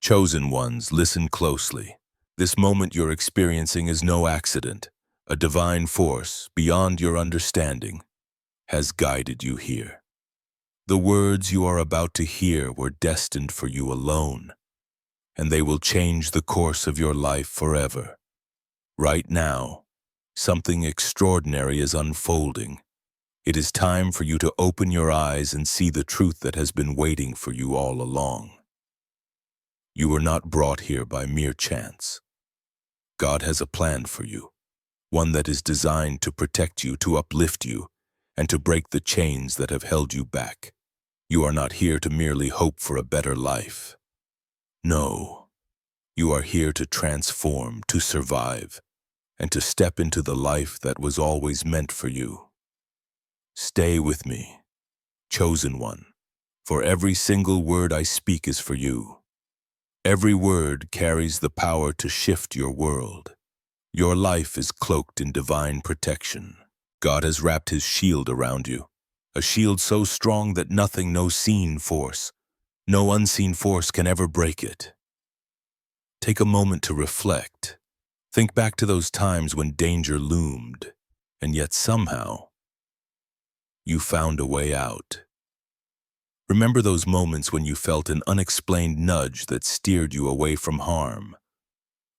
Chosen ones, listen closely. This moment you're experiencing is no accident. A divine force, beyond your understanding, has guided you here. The words you are about to hear were destined for you alone, and they will change the course of your life forever. Right now, something extraordinary is unfolding. It is time for you to open your eyes and see the truth that has been waiting for you all along. You were not brought here by mere chance. God has a plan for you, one that is designed to protect you, to uplift you, and to break the chains that have held you back. You are not here to merely hope for a better life. No, you are here to transform, to survive, and to step into the life that was always meant for you. Stay with me, chosen one, for every single word I speak is for you. Every word carries the power to shift your world. Your life is cloaked in divine protection. God has wrapped his shield around you, a shield so strong that nothing, no seen force, no unseen force can ever break it. Take a moment to reflect. Think back to those times when danger loomed, and yet somehow, you found a way out. Remember those moments when you felt an unexplained nudge that steered you away from harm,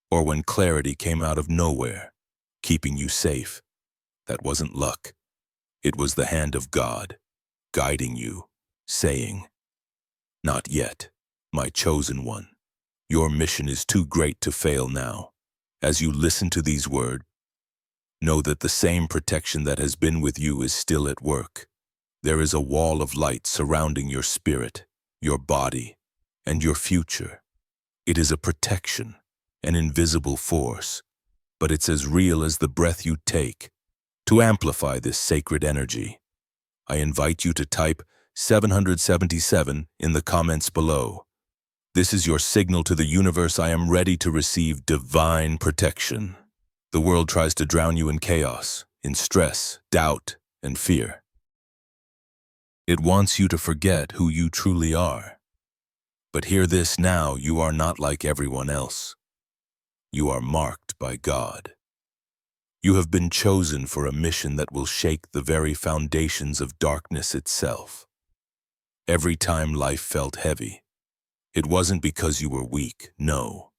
or when clarity came out of nowhere, keeping you safe. That wasn't luck. It was the hand of God, guiding you, saying, "Not yet, my chosen one. Your mission is too great to fail now." As you listen to these words, know that the same protection that has been with you is still at work. There is a wall of light surrounding your spirit, your body, and your future. It is a protection, an invisible force, but it's as real as the breath you take. To amplify this sacred energy, I invite you to type 777 in the comments below. This is your signal to the universe: I am ready to receive divine protection. The world tries to drown you in chaos, in stress, doubt, and fear. It wants you to forget who you truly are. But hear this now: you are not like everyone else. You are marked by God. You have been chosen for a mission that will shake the very foundations of darkness itself. Every time life felt heavy, it wasn't because you were weak, no.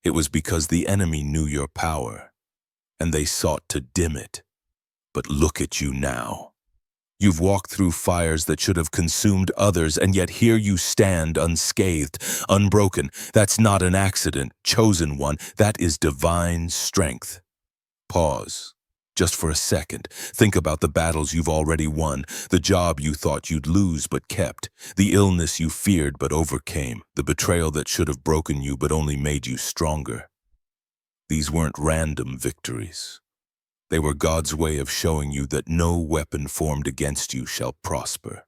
It was because the enemy knew your power, and they sought to dim it. But look at you now. You've walked through fires that should have consumed others, and yet here you stand unscathed, unbroken. That's not an accident, chosen one. That is divine strength. Pause, just for a second. Think about the battles you've already won, the job you thought you'd lose but kept, the illness you feared but overcame, the betrayal that should have broken you but only made you stronger. These weren't random victories. They were God's way of showing you that no weapon formed against you shall prosper.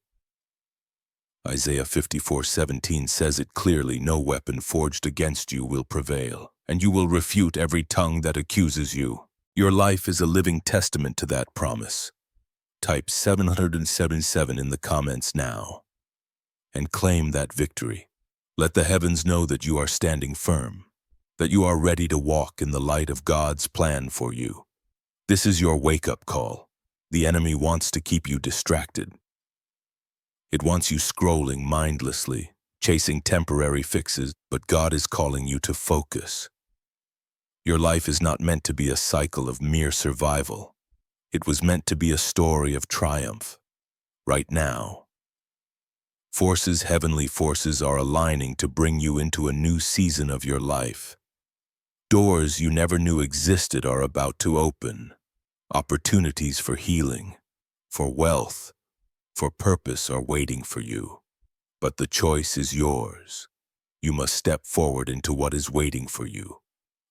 Isaiah 54:17 says it clearly: no weapon forged against you will prevail, and you will refute every tongue that accuses you. Your life is a living testament to that promise. Type 777 in the comments now, and claim that victory. Let the heavens know that you are standing firm, that you are ready to walk in the light of God's plan for you. This is your wake-up call. The enemy wants to keep you distracted. It wants you scrolling mindlessly, chasing temporary fixes, but God is calling you to focus. Your life is not meant to be a cycle of mere survival. It was meant to be a story of triumph. Right now, heavenly forces are aligning to bring you into a new season of your life. Doors you never knew existed are about to open. Opportunities for healing, for wealth, for purpose are waiting for you. But the choice is yours. You must step forward into what is waiting for you.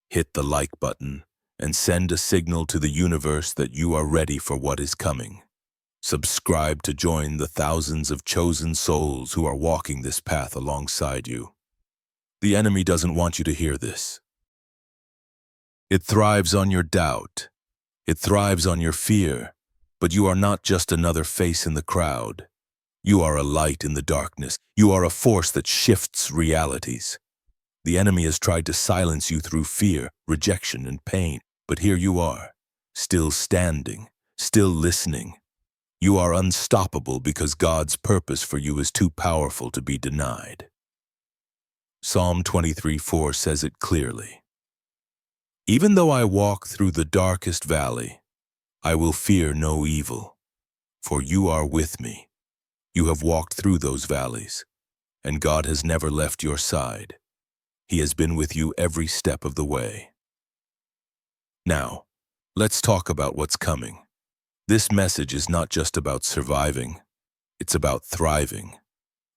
Hit the like button and send a signal to the universe that you are ready for what is coming. Subscribe to join the thousands of chosen souls who are walking this path alongside you. The enemy doesn't want you to hear this. It thrives on your doubt. It thrives on your fear. But you are not just another face in the crowd. You are a light in the darkness. You are a force that shifts realities. The enemy has tried to silence you through fear, rejection, and pain. But here you are, still standing, still listening. You are unstoppable because God's purpose for you is too powerful to be denied. Psalm 23:4 says it clearly. Even though I walk through the darkest valley, I will fear no evil, for you are with me. You have walked through those valleys, and God has never left your side. He has been with you every step of the way. Now, let's talk about what's coming. This message is not just about surviving, it's about thriving.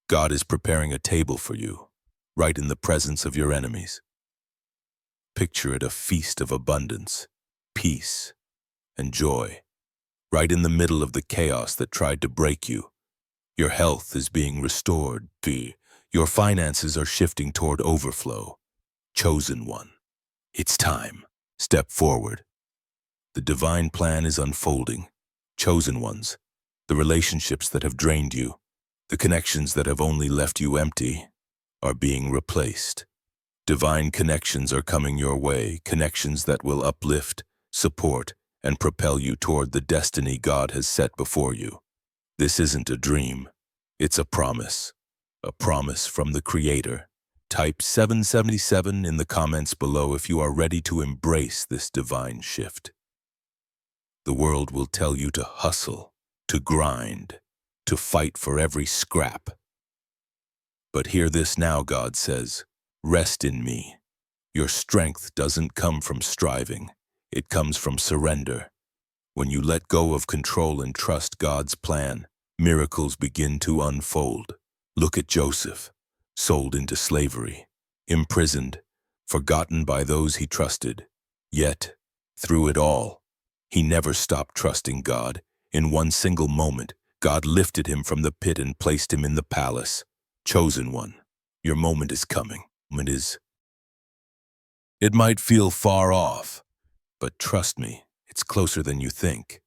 God is preparing a table for you, right in the presence of your enemies. Picture it, a feast of abundance, peace, and joy, right in the middle of the chaos that tried to break you. Your health is being restored. Your finances are shifting toward overflow. Chosen one, it's time. Step forward. The divine plan is unfolding. Chosen ones, the relationships that have drained you, the connections that have only left you empty, are being replaced. Divine connections are coming your way, connections that will uplift, support, and propel you toward the destiny God has set before you. This isn't a dream, it's a promise from the Creator. Type 777 in the comments below if you are ready to embrace this divine shift. The world will tell you to hustle, to grind, to fight for every scrap. But hear this now, God says, rest in me. Your strength doesn't come from striving, it comes from surrender. When you let go of control and trust God's plan, miracles begin to unfold. Look at Joseph, sold into slavery, imprisoned, forgotten by those he trusted. Yet, through it all, he never stopped trusting God. In one single moment, God lifted him from the pit and placed him in the palace. Chosen one, your moment is coming. It might feel far off, but trust me, it's closer than you think.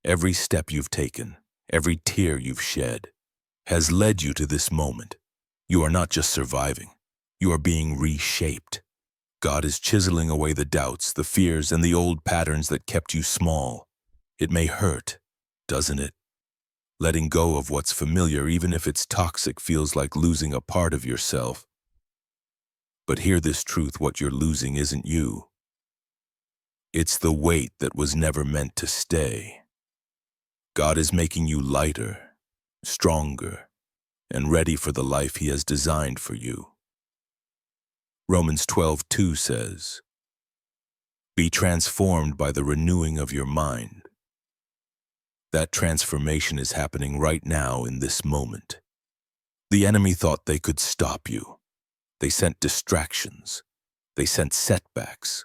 Every step you've taken, every tear you've shed, has led you to this moment. You are not just surviving, you are being reshaped. God is chiseling away the doubts, the fears, and the old patterns that kept you small. It may hurt, doesn't it? Letting go of what's familiar, even if it's toxic, feels like losing a part of yourself. But hear this truth, what you're losing isn't you. It's the weight that was never meant to stay. God is making you lighter, stronger, and ready for the life He has designed for you. Romans 12:2 says, "Be transformed by the renewing of your mind." That transformation is happening right now in this moment. The enemy thought they could stop you. They sent distractions. They sent setbacks.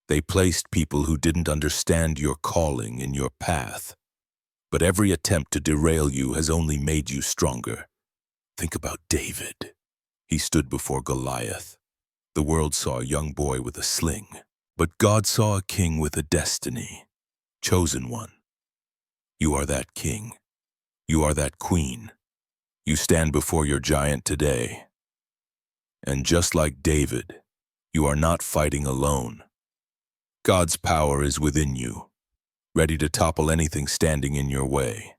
They placed people who didn't understand your calling in your path. But every attempt to derail you has only made you stronger. Think about David. He stood before Goliath. The world saw a young boy with a sling, but God saw a king with a destiny. Chosen one. You are that king. You are that queen. You stand before your giant today. And just like David, you are not fighting alone. God's power is within you, ready to topple anything standing in your way.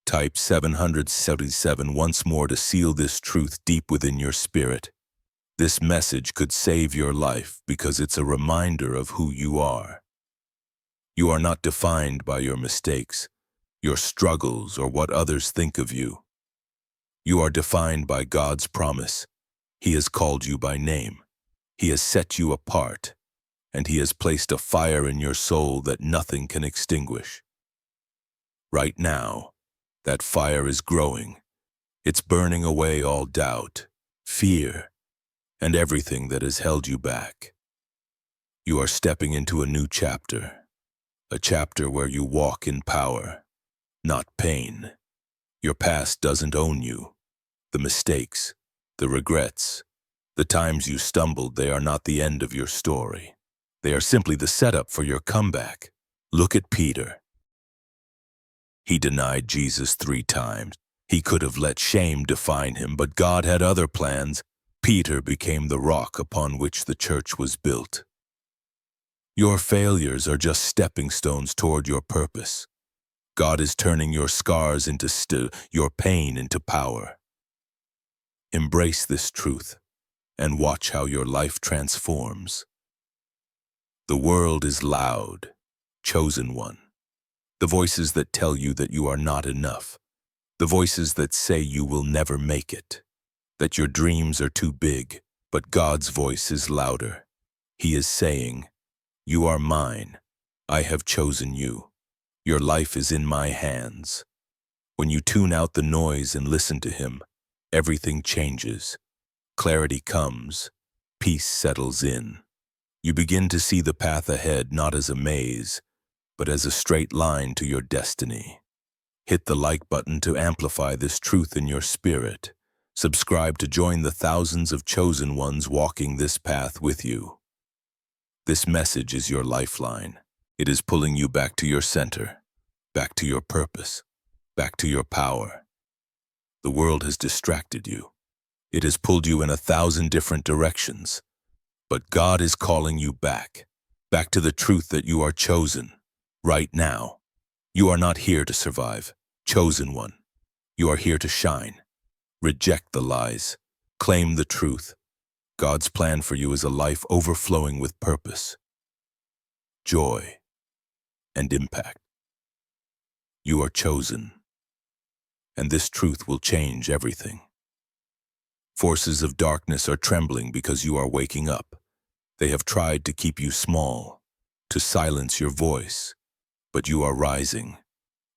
Type 777 once more to seal this truth deep within your spirit. This message could save your life because it's a reminder of who you are. You are not defined by your mistakes, your struggles, or what others think of you. You are defined by God's promise. He has called you by name. He has set you apart, and He has placed a fire in your soul that nothing can extinguish. Right now, that fire is growing. It's burning away all doubt, fear, and everything that has held you back. You are stepping into a new chapter, a chapter where you walk in power, not pain. Your past doesn't own you. The mistakes, the regrets, the times you stumbled, they are not the end of your story. They are simply the setup for your comeback. Look at Peter. He denied Jesus 3 times. He could have let shame define him, but God had other plans. Peter became the rock upon which the church was built. Your failures are just stepping stones toward your purpose. God is turning your scars into your pain into power. Embrace this truth and watch how your life transforms. The world is loud, chosen one. The voices that tell you that you are not enough. The voices that say you will never make it, that your dreams are too big, but God's voice is louder. He is saying, "You are mine. I have chosen you. Your life is in my hands." When you tune out the noise and listen to Him, everything changes. Clarity comes. Peace settles in. You begin to see the path ahead not as a maze, but as a straight line to your destiny. Hit the like button to amplify this truth in your spirit. Subscribe to join the thousands of chosen ones walking this path with you. This message is your lifeline. It is pulling you back to your center, back to your purpose, back to your power. The world has distracted you. It has pulled you in 1,000 different directions. But God is calling you back to the truth that you are chosen, right now. You are not here to survive, chosen one. You are here to shine. Reject the lies. Claim the truth. God's plan for you is a life overflowing with purpose, joy, and impact. You are chosen, and this truth will change everything. Forces of darkness are trembling because you are waking up. They have tried to keep you small, to silence your voice, but you are rising.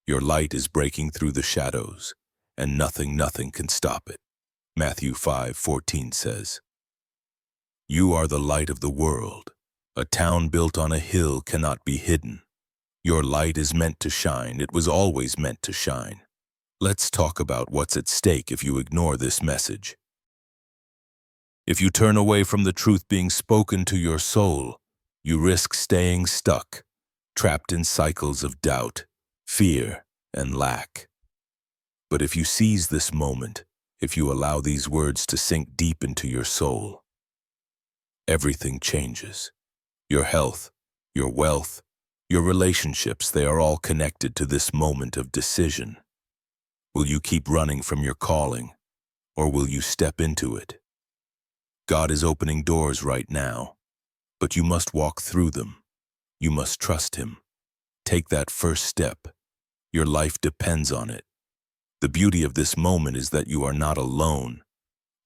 Your light is breaking through the shadows, and nothing can stop it. Matthew 5:14 says, "You are the light of the world. A town built on a hill cannot be hidden." Your light is meant to shine. It was always meant to shine. Let's talk about what's at stake if you ignore this message. If you turn away from the truth being spoken to your soul, you risk staying stuck, trapped in cycles of doubt, fear, and lack. But if you seize this moment, if you allow these words to sink deep into your soul, everything changes. Your health, your wealth, your relationships, they are all connected to this moment of decision. Will you keep running from your calling, or will you step into it? God is opening doors right now, but you must walk through them. You must trust Him. Take that first step. Your life depends on it. The beauty of this moment is that you are not alone.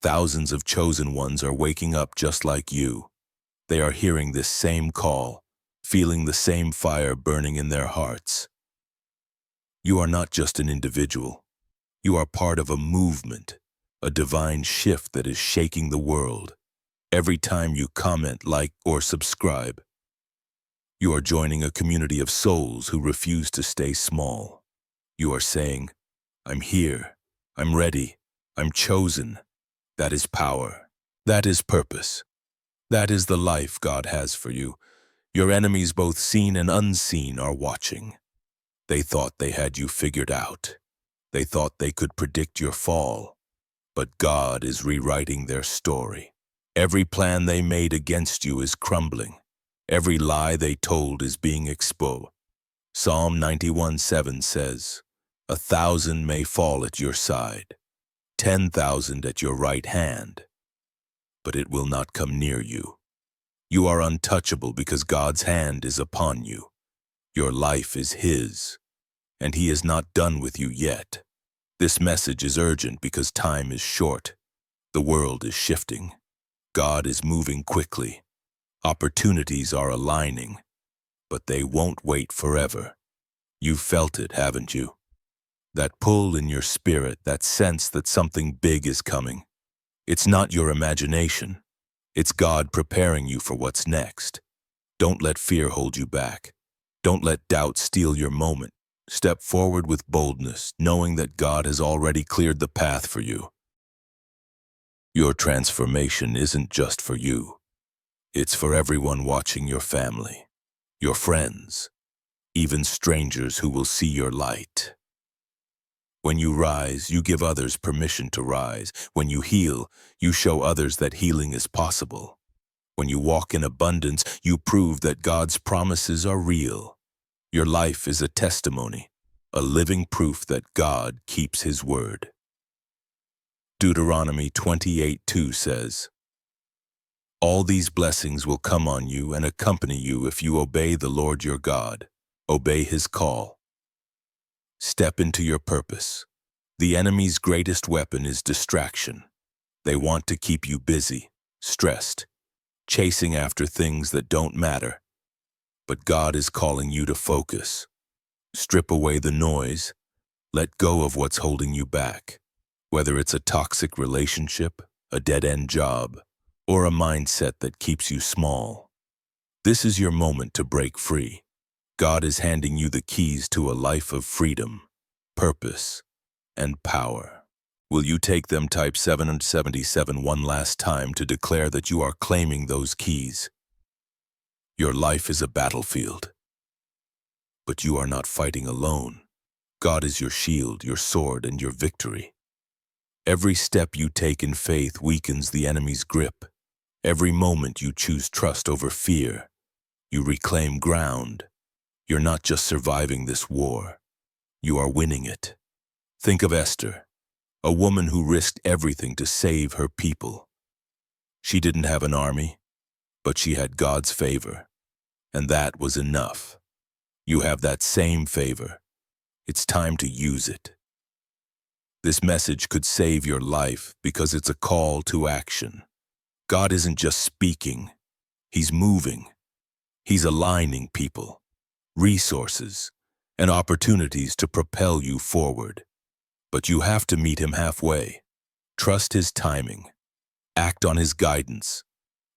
Thousands of chosen ones are waking up just like you. They are hearing this same call, feeling the same fire burning in their hearts. You are not just an individual. You are part of a movement, a divine shift that is shaking the world. Every time you comment, like, or subscribe, you are joining a community of souls who refuse to stay small. You are saying, "I'm here, I'm ready, I'm chosen." That is power. That is purpose. That is the life God has for you. Your enemies, both seen and unseen, are watching. They thought they had you figured out. They thought they could predict your fall. But God is rewriting their story. Every plan they made against you is crumbling. Every lie they told is being exposed. Psalm 91:7 says, "1,000 may fall at your side, 10,000 at your right hand, but it will not come near you." You are untouchable because God's hand is upon you. Your life is His, and He is not done with you yet. This message is urgent because time is short. The world is shifting. God is moving quickly. Opportunities are aligning, but they won't wait forever. You've felt it, haven't you? That pull in your spirit, that sense that something big is coming. It's not your imagination. It's God preparing you for what's next. Don't let fear hold you back. Don't let doubt steal your moment. Step forward with boldness, knowing that God has already cleared the path for you. Your transformation isn't just for you. It's for everyone watching, your family, your friends, even strangers who will see your light. When you rise, you give others permission to rise. When you heal, you show others that healing is possible. When you walk in abundance, you prove that God's promises are real. Your life is a testimony, a living proof that God keeps His word. Deuteronomy 28:2 says, "All these blessings will come on you and accompany you if you obey the Lord your God, obey His call. Step into your purpose." The enemy's greatest weapon is distraction. They want to keep you busy, stressed, chasing after things that don't matter. But God is calling you to focus. Strip away the noise. Let go of what's holding you back. Whether it's a toxic relationship, a dead-end job, or a mindset that keeps you small. This is your moment to break free. God is handing you the keys to a life of freedom, purpose, and power. Will you take them? Type 777 one last time to declare that you are claiming those keys. Your life is a battlefield, but you are not fighting alone. God is your shield, your sword, and your victory. Every step you take in faith weakens the enemy's grip. Every moment you choose trust over fear, you reclaim ground. You're not just surviving this war, you are winning it. Think of Esther, a woman who risked everything to save her people. She didn't have an army, but she had God's favor, and that was enough. You have that same favor. It's time to use it. This message could save your life because it's a call to action. God isn't just speaking, He's moving. He's aligning people, resources, and opportunities to propel you forward. But you have to meet Him halfway. Trust His timing. Act on His guidance.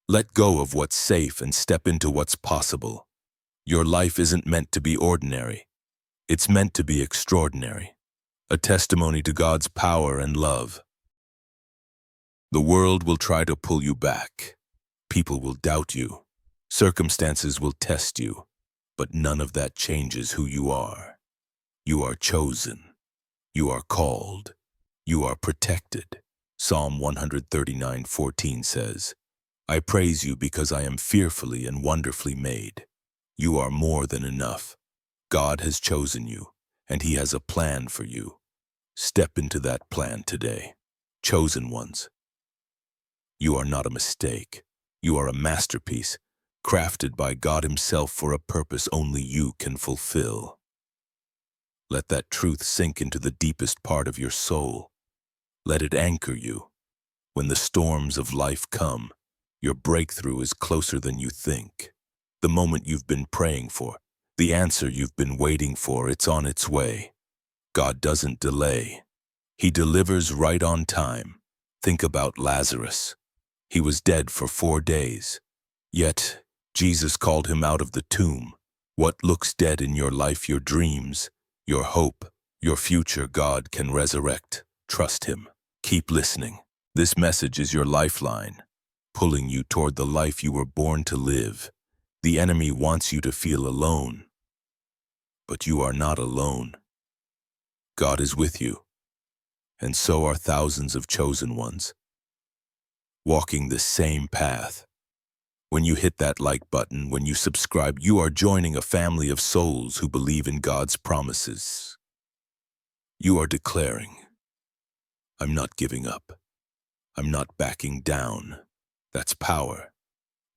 Let go of what's safe and step into what's possible. Your life isn't meant to be ordinary. It's meant to be extraordinary. A testimony to God's power and love. The world will try to pull you back. People will doubt you. Circumstances will test you. But none of that changes who you are. You are chosen. You are called. You are protected. Psalm 139:14 says, "I praise you because I am fearfully and wonderfully made." You are more than enough. God has chosen you, and He has a plan for you. Step into that plan today. Chosen ones. You are not a mistake. You are a masterpiece, crafted by God Himself for a purpose only you can fulfill. Let that truth sink into the deepest part of your soul. Let it anchor you. When the storms of life come, your breakthrough is closer than you think. The moment you've been praying for, the answer you've been waiting for, it's on its way. God doesn't delay. He delivers right on time. Think about Lazarus. He was dead for 4 days. Yet, Jesus called him out of the tomb. What looks dead in your life, your dreams, your hope, your future, God can resurrect. Trust Him. Keep listening. This message is your lifeline, pulling you toward the life you were born to live. The enemy wants you to feel alone. But you are not alone. God is with you, and so are thousands of chosen ones, walking the same path. When you hit that like button, when you subscribe, you are joining a family of souls who believe in God's promises. You are declaring, "I'm not giving up. I'm not backing down." That's power.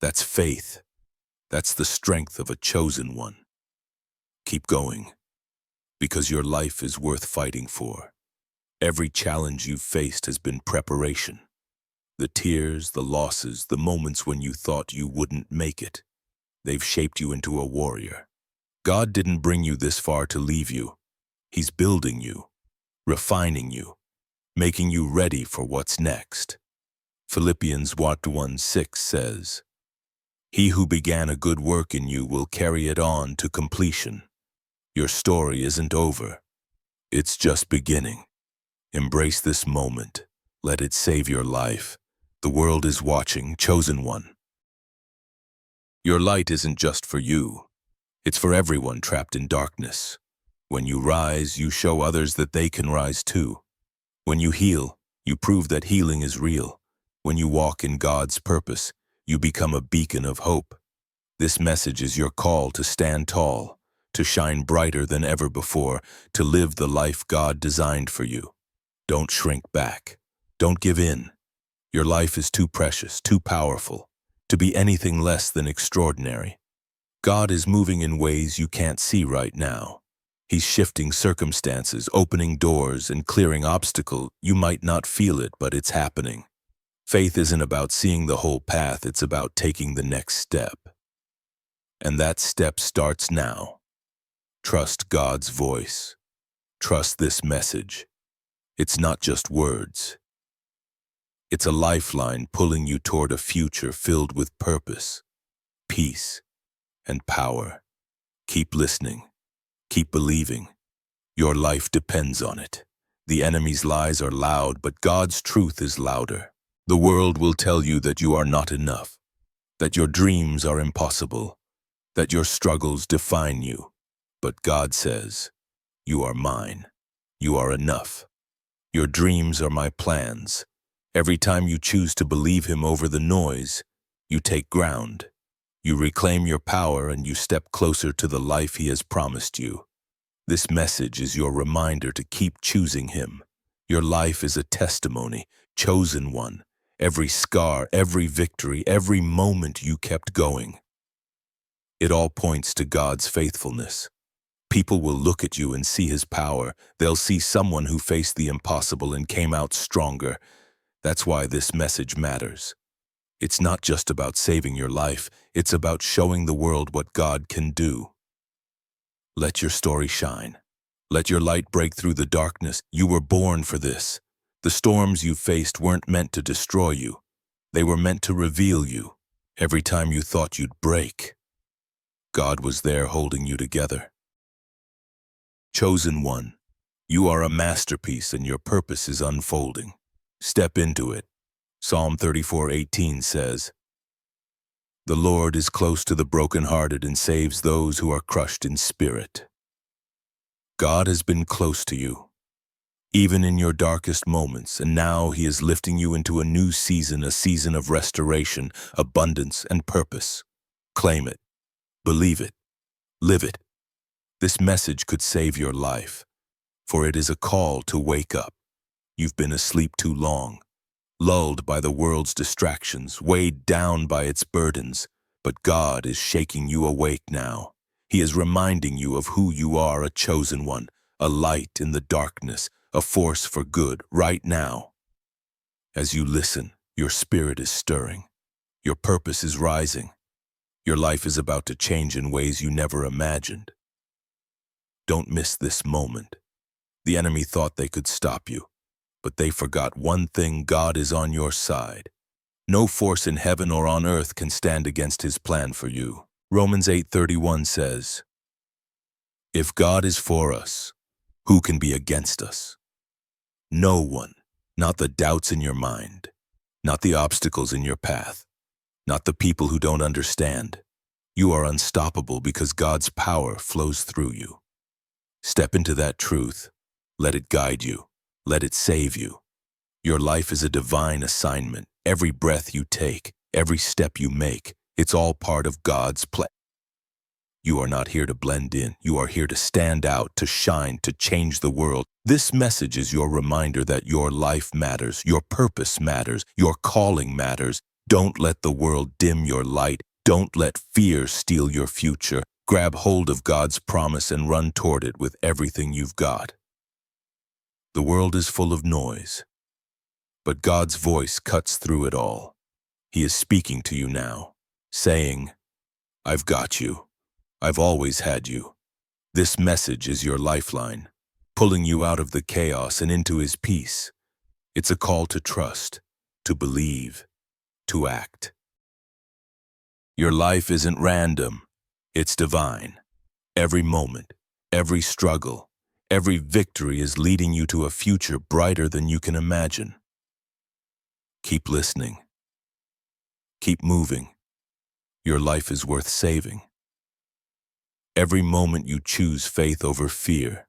That's faith. That's the strength of a chosen one. Keep going, because your life is worth fighting for. Every challenge you've faced has been preparation. The tears, the losses, the moments when you thought you wouldn't make it, they've shaped you into a warrior. God didn't bring you this far to leave you. He's building you, refining you, making you ready for what's next. Philippians 1:6 says, "He who began a good work in you will carry it on to completion." Your story isn't over. It's just beginning. Embrace this moment. Let it save your life. The world is watching, chosen one. Your light isn't just for you. It's for everyone trapped in darkness. When you rise, you show others that they can rise too. When you heal, you prove that healing is real. When you walk in God's purpose, you become a beacon of hope. This message is your call to stand tall, to shine brighter than ever before, to live the life God designed for you. Don't shrink back. Don't give in. Your life is too precious, too powerful, to be anything less than extraordinary. God is moving in ways you can't see right now. He's shifting circumstances, opening doors, and clearing obstacles. You might not feel it, but it's happening. Faith isn't about seeing the whole path, it's about taking the next step. And that step starts now. Trust God's voice. Trust this message. It's not just words. It's a lifeline pulling you toward a future filled with purpose, peace, and power. Keep listening. Keep believing. Your life depends on it. The enemy's lies are loud, but God's truth is louder. The world will tell you that you are not enough, that your dreams are impossible, that your struggles define you. But God says, you are mine. You are enough. Your dreams are my plans. Every time you choose to believe Him over the noise, you take ground. You reclaim your power and you step closer to the life He has promised you. This message is your reminder to keep choosing Him. Your life is a testimony, chosen one. Every scar, every victory, every moment you kept going. It all points to God's faithfulness. People will look at you and see His power. They'll see someone who faced the impossible and came out stronger. That's why this message matters. It's not just about saving your life, it's about showing the world what God can do. Let your story shine. Let your light break through the darkness. You were born for this. The storms you faced weren't meant to destroy you. They were meant to reveal you. Every time you thought you'd break, God was there holding you together. Chosen one, you are a masterpiece and your purpose is unfolding. Step into it. Psalm 34:18 says, "The Lord is close to the brokenhearted and saves those who are crushed in spirit." God has been close to you, even in your darkest moments, and now He is lifting you into a new season, a season of restoration, abundance, and purpose. Claim it, believe it, live it. This message could save your life, for it is a call to wake up. You've been asleep too long, lulled by the world's distractions, weighed down by its burdens, but God is shaking you awake now. He is reminding you of who you are, a chosen one, a light in the darkness, a force for good right now. As you listen, your spirit is stirring. Your purpose is rising. Your life is about to change in ways you never imagined. Don't miss this moment. The enemy thought they could stop you, but they forgot one thing: God is on your side. No force in heaven or on earth can stand against His plan for you. Romans 8:31 says, "If God is for us, who can be against us?" No one. Not the doubts in your mind, not the obstacles in your path, not the people who don't understand. You are unstoppable because God's power flows through you. Step into that truth. Let it guide you. Let it save you. Your life is a divine assignment. Every breath you take, every step you make, it's all part of God's plan. You are not here to blend in. You are here to stand out, to shine, to change the world. This message is your reminder that your life matters, your purpose matters, your calling matters. Don't let the world dim your light. Don't let fear steal your future. Grab hold of God's promise and run toward it with everything you've got. The world is full of noise, but God's voice cuts through it all. He is speaking to you now, saying, "I've got you. I've always had you." This message is your lifeline, pulling you out of the chaos and into His peace. It's a call to trust, to believe, to act. Your life isn't random, it's divine. Every moment, every struggle, every victory is leading you to a future brighter than you can imagine. Keep listening. Keep moving. Your life is worth saving. Every moment you choose faith over fear.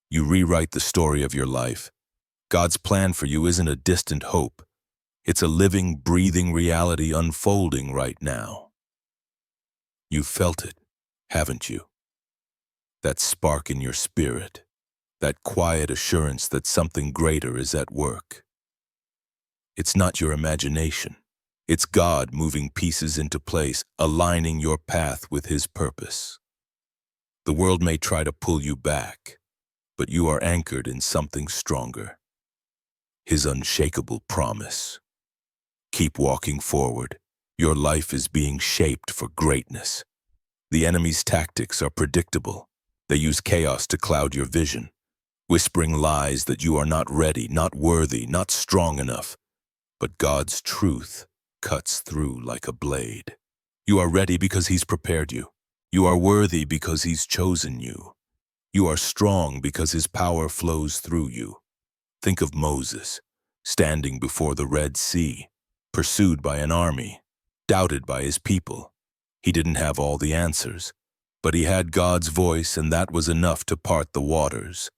You rewrite the story of your life. God's plan for you isn't a distant hope. It's a living, breathing reality unfolding right now. You've felt it, haven't you? That spark in your spirit, that quiet assurance that something greater is at work. It's not your imagination. It's God moving pieces into place, aligning your path with His purpose. The world may try to pull you back, but you are anchored in something stronger. His unshakable promise. Keep walking forward. Your life is being shaped for greatness. The enemy's tactics are predictable. They use chaos to cloud your vision, whispering lies that you are not ready, not worthy, not strong enough. But God's truth cuts through like a blade. You are ready because He's prepared you. You are worthy because He's chosen you. You are strong because His power flows through you. Think of Moses, standing before the Red Sea, pursued by an army, doubted by his people. He didn't have all the answers, but he had God's voice, and that was enough to part the waters.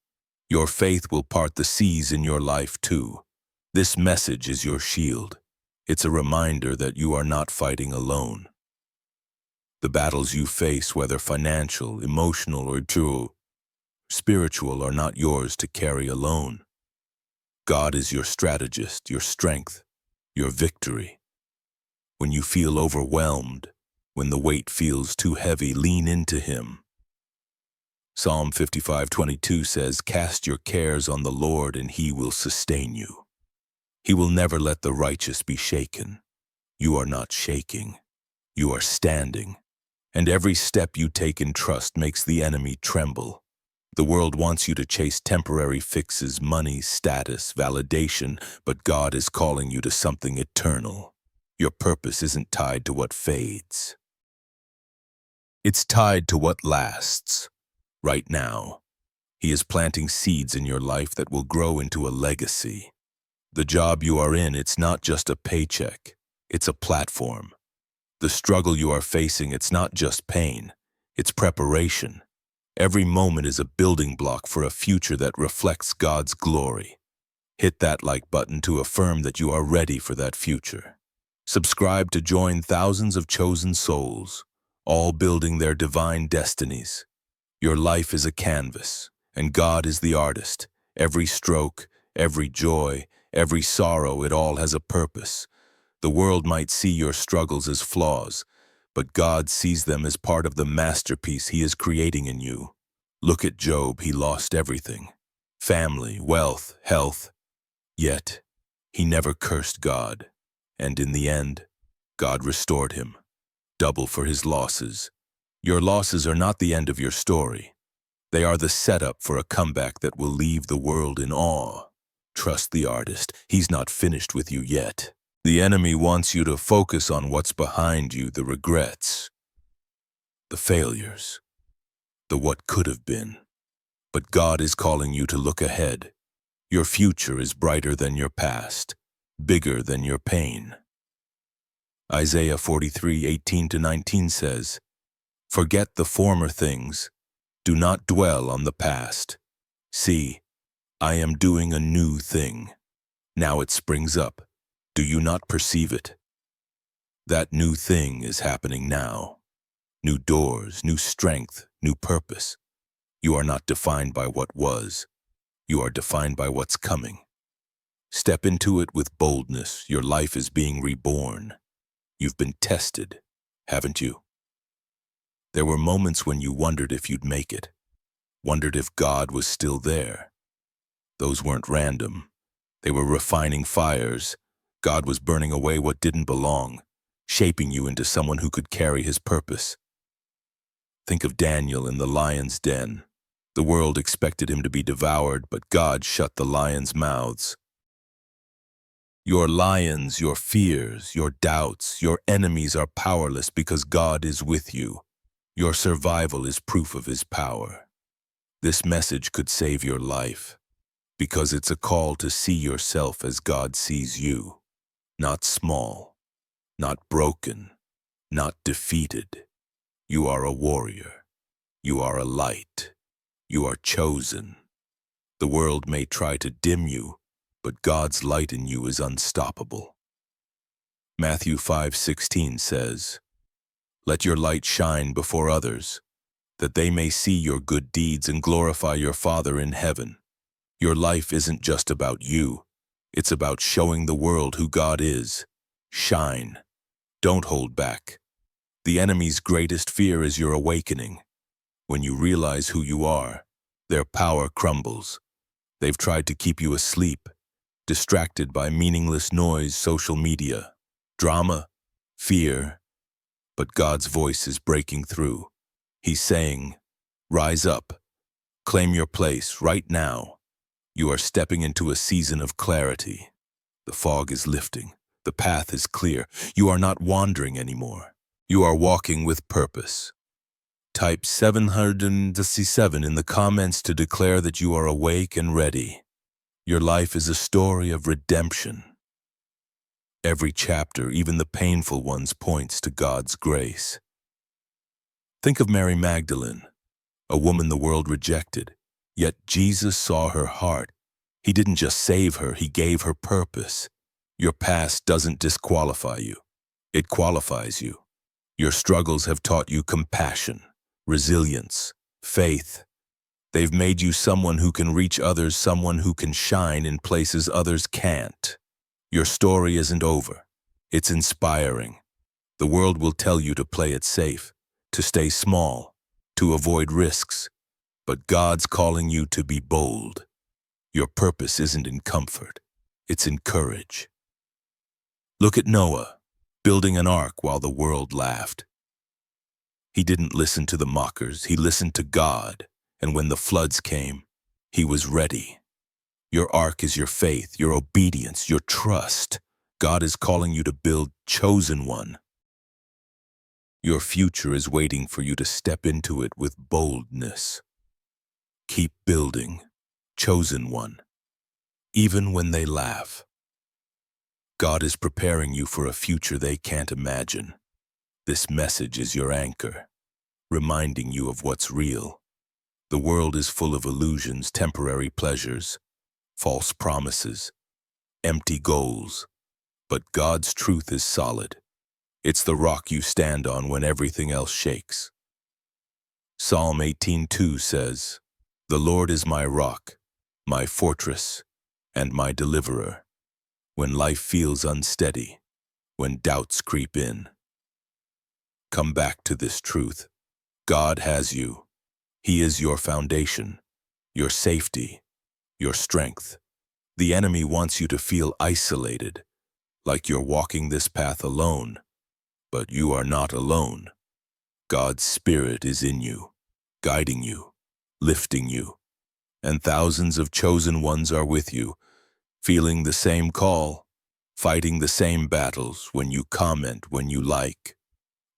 Your faith will part the seas in your life too. This message is your shield. It's a reminder that you are not fighting alone. The battles you face, whether financial, emotional, or spiritual, are not yours to carry alone. God is your strategist, your strength, your victory. When you feel overwhelmed, when the weight feels too heavy, lean into Him. Psalm 55:22 says, "Cast your cares on the Lord, and He will sustain you." He will never let the righteous be shaken. You are not shaking. You are standing. And every step you take in trust makes the enemy tremble. The world wants you to chase temporary fixes, money, status, validation, but God is calling you to something eternal. Your purpose isn't tied to what fades. It's tied to what lasts. Right now, He is planting seeds in your life that will grow into a legacy. The job you are in, it's not just a paycheck. It's a platform. The struggle you are facing, it's not just pain. It's preparation. Every moment is a building block for a future that reflects God's glory. Hit that like button to affirm that you are ready for that future. Subscribe to join thousands of chosen souls, all building their divine destinies. Your life is a canvas, and God is the artist. Every stroke, every joy, every sorrow, it all has a purpose. The world might see your struggles as flaws, but God sees them as part of the masterpiece He is creating in you. Look at Job. He lost everything: family, wealth, health. Yet, he never cursed God. And in the end, God restored him, double for his losses. Your losses are not the end of your story. They are the setup for a comeback that will leave the world in awe. Trust the artist. He's not finished with you yet. The enemy wants you to focus on what's behind you, the regrets, the failures, the what could have been. But God is calling you to look ahead. Your future is brighter than your past, bigger than your pain. Isaiah 43:18-19 says, "Forget the former things. Do not dwell on the past. See, I am doing a new thing. Now it springs up. Do you not perceive it?" That new thing is happening now. New doors, new strength, new purpose. You are not defined by what was. You are defined by what's coming. Step into it with boldness. Your life is being reborn. You've been tested, haven't you? There were moments when you wondered if you'd make it, wondered if God was still there. Those weren't random. They were refining fires. God was burning away what didn't belong, shaping you into someone who could carry His purpose. Think of Daniel in the lion's den. The world expected him to be devoured, but God shut the lions' mouths. Your lions, your fears, your doubts, your enemies are powerless because God is with you. Your survival is proof of His power. This message could save your life, because it's a call to see yourself as God sees you. Not small, not broken, not defeated. You are a warrior. You are a light. You are chosen. The world may try to dim you, but God's light in you is unstoppable. Matthew 5:16 says, "Let your light shine before others, that they may see your good deeds and glorify your Father in heaven." Your life isn't just about you. It's about showing the world who God is. Shine. Don't hold back. The enemy's greatest fear is your awakening. When you realize who you are, their power crumbles. They've tried to keep you asleep, distracted by meaningless noise, social media, drama, fear. But God's voice is breaking through. He's saying, "Rise up. Claim your place right now." You are stepping into a season of clarity. The fog is lifting. The path is clear. You are not wandering anymore. You are walking with purpose. Type 767 in the comments to declare that you are awake and ready. Your life is a story of redemption. Every chapter, even the painful ones, points to God's grace. Think of Mary Magdalene, a woman the world rejected, yet Jesus saw her heart. He didn't just save her, he gave her purpose. Your past doesn't disqualify you. It qualifies you. Your struggles have taught you compassion, resilience, faith. They've made you someone who can reach others, someone who can shine in places others can't. Your story isn't over. It's inspiring. The world will tell you to play it safe, to stay small, to avoid risks. But God's calling you to be bold. Your purpose isn't in comfort. It's in courage. Look at Noah, building an ark while the world laughed. He didn't listen to the mockers. He listened to God. And when the floods came, he was ready. Your ark is your faith, your obedience, your trust. God is calling you to build chosen one. Your future is waiting for you to step into it with boldness. Keep building, chosen one, even when they laugh. God is preparing you for a future they can't imagine. This message is your anchor, reminding you of what's real. The world is full of illusions, temporary pleasures, false promises, empty goals. But God's truth is solid. It's the rock you stand on when everything else shakes. Psalm 18:2 says, "The Lord is my rock, my fortress, and my deliverer." When life feels unsteady, when doubts creep in, come back to this truth. God has you. He is your foundation, your safety, your strength. The enemy wants you to feel isolated, like you're walking this path alone. But you are not alone. God's Spirit is in you, guiding you, lifting you, and thousands of chosen ones are with you, feeling the same call, fighting the same battles. When you comment, when you like,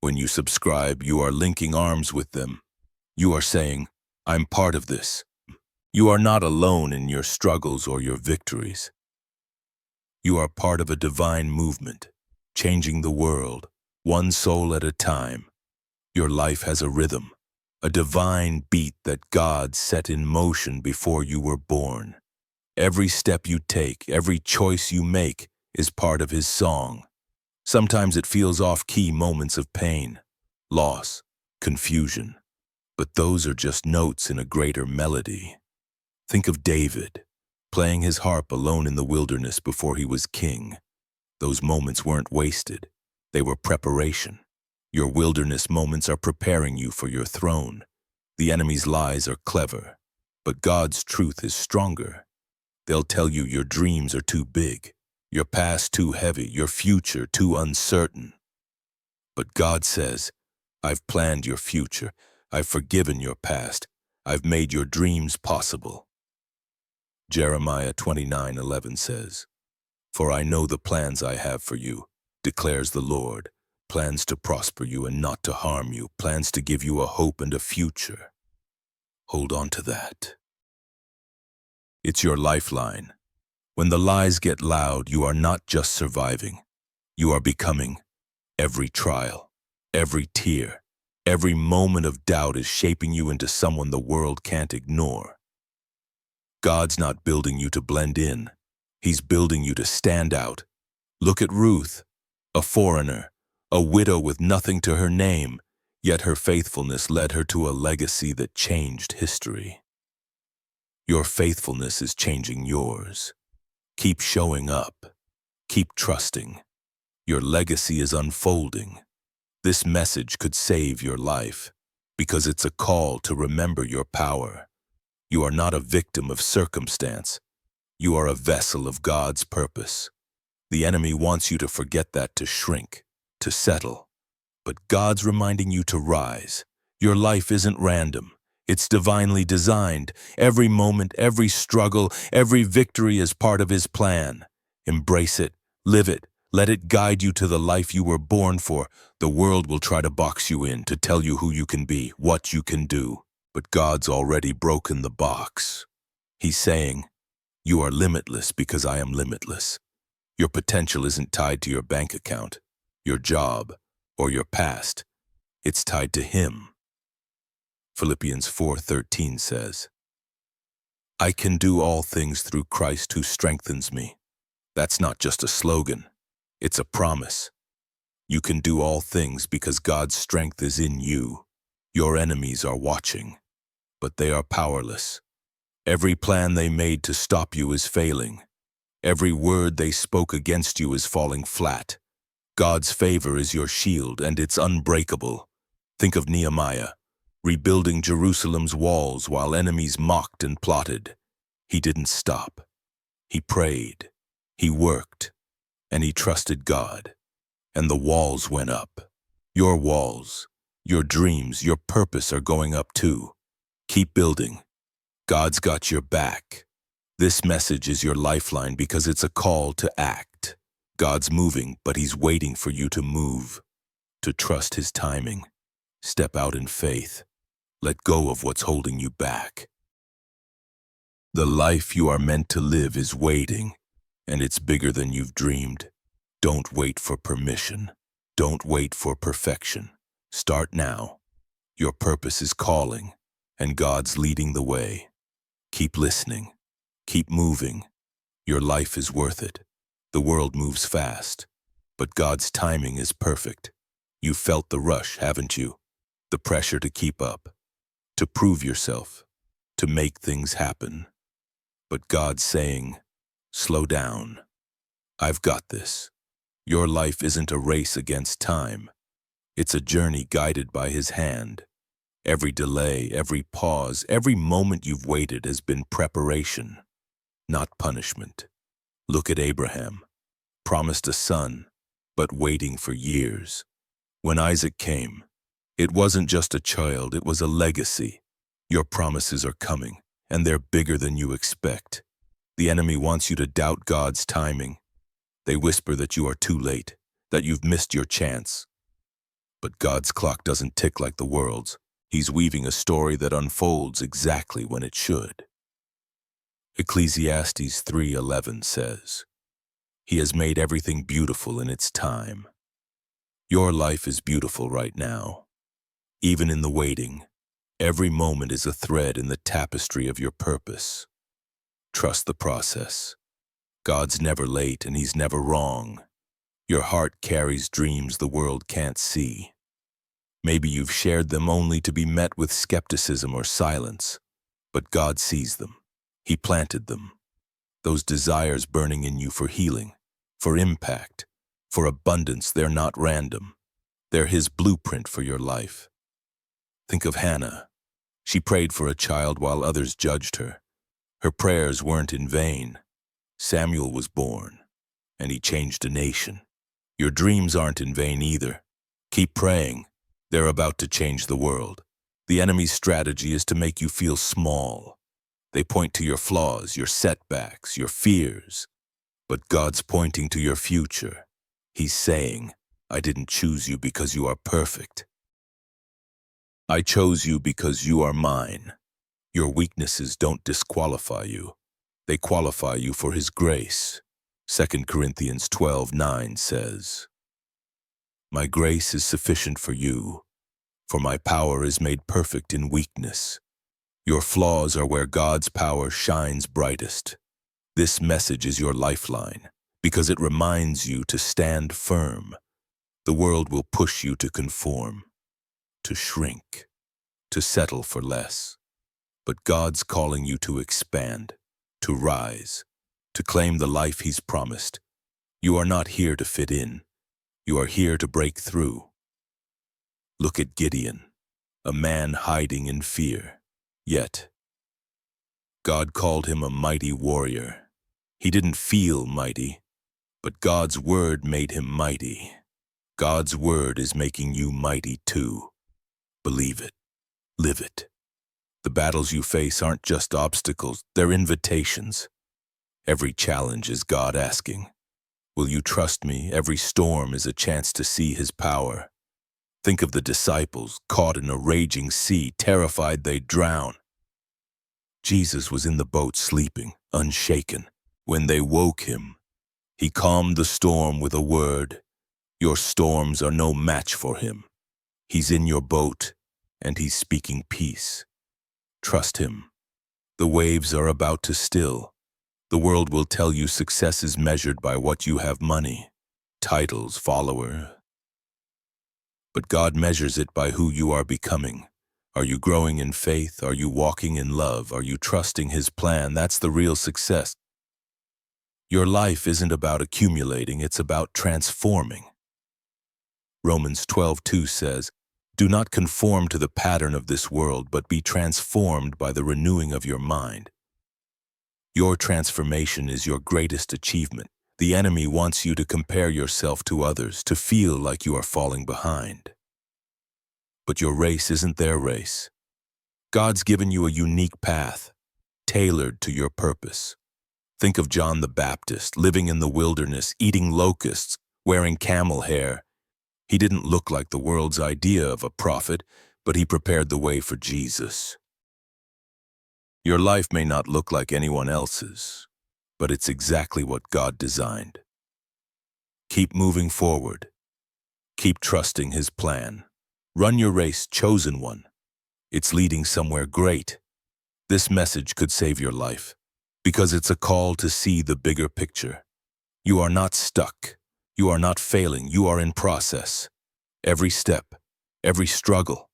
when you subscribe, you are linking arms with them. You are saying, "I'm part of this." You are not alone in your struggles or your victories. You are part of a divine movement, changing the world, one soul at a time. Your life has a rhythm, a divine beat that God set in motion before you were born. Every step you take, every choice you make is part of His song. Sometimes it feels off-key, moments of pain, loss, confusion. But those are just notes in a greater melody. Think of David, playing his harp alone in the wilderness before he was king. Those moments weren't wasted. They were preparation. Your wilderness moments are preparing you for your throne. The enemy's lies are clever, but God's truth is stronger. They'll tell you your dreams are too big, your past too heavy, your future too uncertain. But God says, "I've planned your future. I've forgiven your past. I've made your dreams possible." Jeremiah 29:11 says, "For I know the plans I have for you, declares the Lord, plans to prosper you and not to harm you, plans to give you a hope and a future." Hold on to that. It's your lifeline. When the lies get loud, you are not just surviving. You are becoming. Every trial, every tear, Every moment of doubt is shaping you into someone the world can't ignore. God's not building you to blend in. He's building you to stand out. Look at Ruth, a foreigner, a widow with nothing to her name, yet her faithfulness led her to a legacy that changed history. Your faithfulness is changing yours. Keep showing up. Keep trusting. Your legacy is unfolding. This message could save your life because it's a call to remember your power. You are not a victim of circumstance. You are a vessel of God's purpose. The enemy wants you to forget that, to shrink, to settle. But God's reminding you to rise. Your life isn't random. It's divinely designed. Every moment, every struggle, every victory is part of His plan. Embrace it, live it, let it guide you to the life you were born for. The world will try to box you in, to tell you who you can be, what you can do. But God's already broken the box. He's saying, you are limitless because I am limitless. Your potential isn't tied to your bank account, your job, or your past. It's tied to Him. Philippians 4:13 says, I can do all things through Christ who strengthens me. That's not just a slogan. It's a promise. You can do all things because God's strength is in you. Your enemies are watching, but they are powerless. Every plan they made to stop you is failing. Every word they spoke against you is falling flat. God's favor is your shield, and it's unbreakable. Think of Nehemiah, rebuilding Jerusalem's walls while enemies mocked and plotted. He didn't stop. He prayed. He worked. And he trusted God. And the walls went up. Your walls, your dreams, your purpose are going up too. Keep building. God's got your back. This message is your lifeline because it's a call to act. God's moving, but He's waiting for you to move, to trust His timing. Step out in faith. Let go of what's holding you back. The life you are meant to live is waiting, and it's bigger than you've dreamed. Don't wait for permission. Don't wait for perfection. Start now. Your purpose is calling, and God's leading the way. Keep listening. Keep moving. Your life is worth it. The world moves fast, but God's timing is perfect. You've felt the rush, haven't you? The pressure to keep up, to prove yourself, to make things happen. But God's saying, slow down. I've got this. Your life isn't a race against time. It's a journey guided by His hand. Every delay, every pause, every moment you've waited has been preparation, not punishment. Look at Abraham, promised a son, but waiting for years. When Isaac came, it wasn't just a child, it was a legacy. Your promises are coming, and they're bigger than you expect. The enemy wants you to doubt God's timing. They whisper that you are too late, that you've missed your chance. But God's clock doesn't tick like the world's. He's weaving a story that unfolds exactly when it should. Ecclesiastes 3:11 says, He has made everything beautiful in its time. Your life is beautiful right now. Even in the waiting, every moment is a thread in the tapestry of your purpose. Trust the process. God's never late and He's never wrong. Your heart carries dreams the world can't see. Maybe you've shared them only to be met with skepticism or silence, but God sees them. He planted them. Those desires burning in you for healing, for impact, for abundance, they're not random. They're His blueprint for your life. Think of Hannah. She prayed for a child while others judged her. Her prayers weren't in vain. Samuel was born, and he changed a nation. Your dreams aren't in vain either. Keep praying. They're about to change the world. The enemy's strategy is to make you feel small. They point to your flaws, your setbacks, your fears. But God's pointing to your future. He's saying, I didn't choose you because you are perfect. I chose you because you are mine. Your weaknesses don't disqualify you. They qualify you for His grace. 2 Corinthians 12:9 says, My grace is sufficient for you, For my power is made perfect in weakness. Your flaws are where God's power shines brightest. This message is your lifeline, because it reminds you to stand firm. The world will push you to conform, to shrink, to settle for less. But God's calling you to expand, to rise, to claim the life He's promised. You are not here to fit in. You are here to break through. Look at Gideon, a man hiding in fear. Yet, God called him a mighty warrior. He didn't feel mighty, but God's word made him mighty. God's word is making you mighty too. Believe it. Live it. The battles you face aren't just obstacles, they're invitations. Every challenge is God asking, will you trust me? Every storm is a chance to see His power. Think of the disciples caught in a raging sea, terrified they'd drown. Jesus was in the boat sleeping, unshaken. When they woke Him, He calmed the storm with a word. Your storms are no match for Him. He's in your boat, and He's speaking peace. Trust Him. The waves are about to still. The world will tell you success is measured by what you have: money, titles, follower. But God measures it by who you are becoming. Are you growing in faith? Are you walking in love? Are you trusting His plan? That's the real success. Your life isn't about accumulating, it's about transforming. Romans 12:2 says, do not conform to the pattern of this world, but be transformed by the renewing of your mind. Your transformation is your greatest achievement. The enemy wants you to compare yourself to others, to feel like you are falling behind. But your race isn't their race. God's given you a unique path, tailored to your purpose. Think of John the Baptist, living in the wilderness, eating locusts, wearing camel hair. He didn't look like the world's idea of a prophet, but he prepared the way for Jesus. Your life may not look like anyone else's, but it's exactly what God designed. Keep moving forward. Keep trusting His plan. Run your race, chosen one. It's leading somewhere great. This message could save your life, because it's a call to see the bigger picture. You are not stuck. You are not failing. You are in process. Every step, every struggle,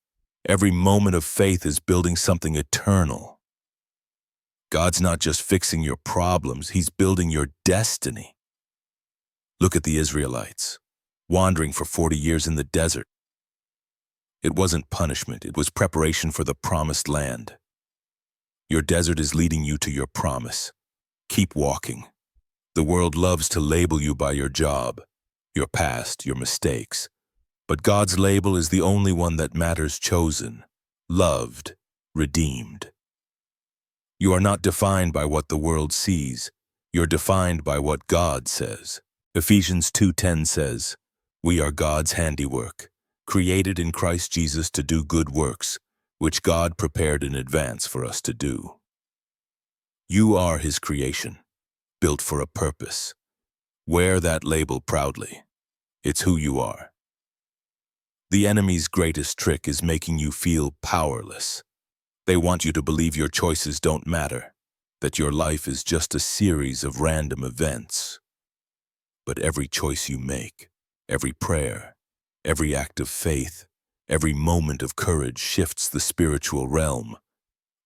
every moment of faith is building something eternal. God's not just fixing your problems, He's building your destiny. Look at the Israelites, wandering for 40 years in the desert. It wasn't punishment, it was preparation for the promised land. Your desert is leading you to your promise. Keep walking. The world loves to label you by your job, your past, your mistakes. But God's label is the only one that matters: chosen, loved, redeemed. You are not defined by what the world sees. You're defined by what God says. Ephesians 2:10 says, we are God's handiwork, created in Christ Jesus to do good works, which God prepared in advance for us to do. You are His creation, built for a purpose. Wear that label proudly. It's who you are. The enemy's greatest trick is making you feel powerless. They want you to believe your choices don't matter, that your life is just a series of random events. But every choice you make, every prayer, every act of faith, every moment of courage shifts the spiritual realm.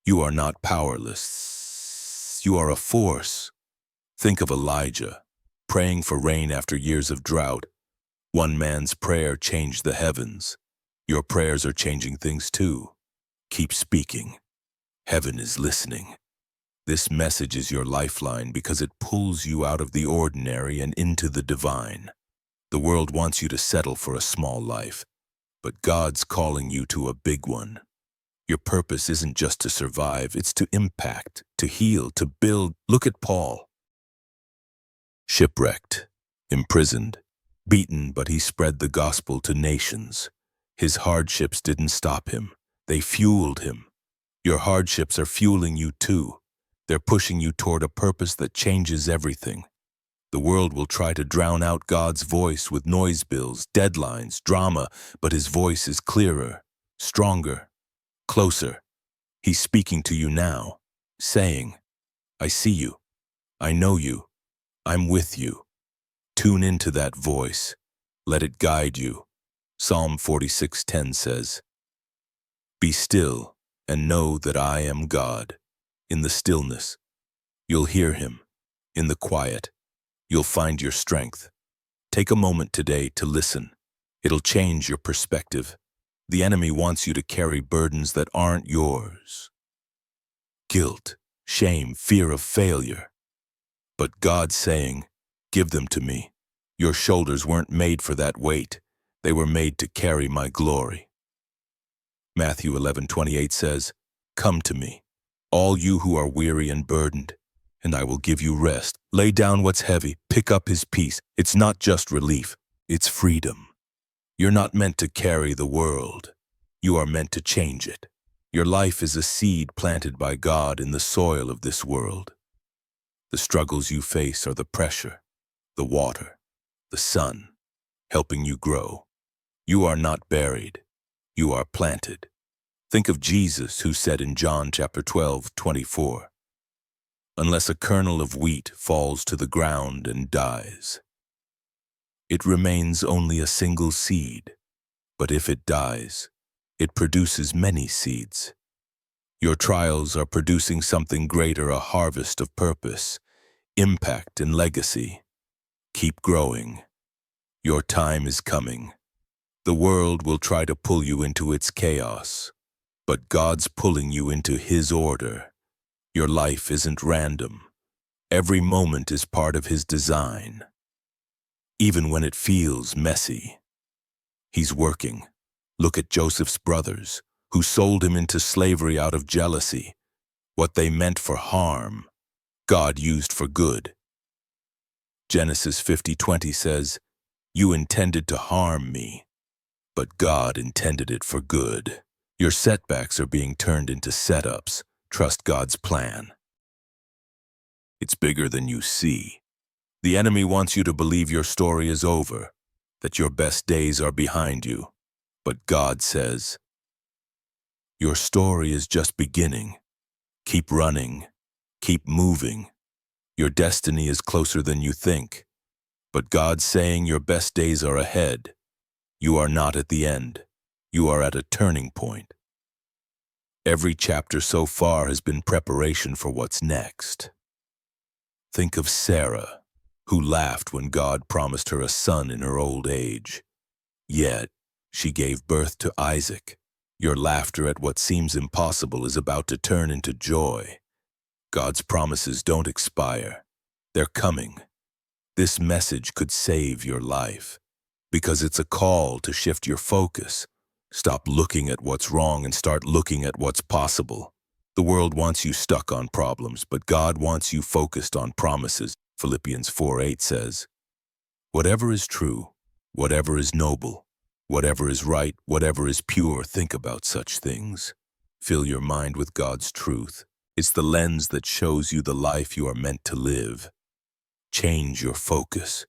You are not powerless. You are a force. Think of Elijah, praying for rain after years of drought. One man's prayer changed the heavens. Your prayers are changing things too. Keep speaking. Heaven is listening. This message is your lifeline because it pulls you out of the ordinary and into the divine. The world wants you to settle for a small life, but God's calling you to a big one. Your purpose isn't just to survive, it's to impact, to heal, to build. Look at Paul. Shipwrecked, imprisoned, beaten, but he spread the gospel to nations. His hardships didn't stop him. They fueled him. Your hardships are fueling you too. They're pushing you toward a purpose that changes everything. The world will try to drown out God's voice with noise bills, deadlines, drama, but His voice is clearer. stronger, closer. He's speaking to you now, saying, I see you, I know you, I'm with you. Tune into that voice. Let it guide you. Psalm 46:10 says, Be still and know that I am God. In the stillness, you'll hear him. In the quiet, you'll find your strength. Take a moment today to listen. It'll change your perspective. The enemy wants you to carry burdens that aren't yours. Guilt, shame, fear of failure. But God's saying, give them to me. Your shoulders weren't made for that weight. They were made to carry my glory. Matthew 11:28 says, Come to me, all you who are weary and burdened, and I will give you rest. Lay down what's heavy, pick up his peace. It's not just relief, it's freedom. You're not meant to carry the world. You are meant to change it. Your life is a seed planted by God in the soil of this world. The struggles you face are the pressure, the water, the sun, helping you grow. You are not buried. You are planted. Think of Jesus, who said in John chapter 12:24, Unless a kernel of wheat falls to the ground and dies, it remains only a single seed. But if it dies, it produces many seeds. Your trials are producing something greater, a harvest of purpose, impact, and legacy. Keep growing. Your time is coming. The world will try to pull you into its chaos, but God's pulling you into His order. Your life isn't random. Every moment is part of His design. Even when it feels messy, He's working. Look at Joseph's brothers, who sold him into slavery out of jealousy. What they meant for harm, God used for good. Genesis 50:20 says, You intended to harm me, but God intended it for good. Your setbacks are being turned into setups. Trust God's plan. It's bigger than you see. The enemy wants you to believe your story is over, that your best days are behind you. But God says, your story is just beginning. Keep running. Keep moving. Your destiny is closer than you think. But God's saying your best days are ahead. You are not at the end. You are at a turning point. Every chapter so far has been preparation for what's next. Think of Sarah, who laughed when God promised her a son in her old age. Yet, she gave birth to Isaac. Your laughter at what seems impossible is about to turn into joy. God's promises don't expire. They're coming. This message could save your life, because it's a call to shift your focus. Stop looking at what's wrong and start looking at what's possible. The world wants you stuck on problems, but God wants you focused on promises. Philippians 4:8 says, Whatever is true, whatever is noble, whatever is right, whatever is pure, think about such things. Fill your mind with God's truth. It's the lens that shows you the life you are meant to live. Change your focus,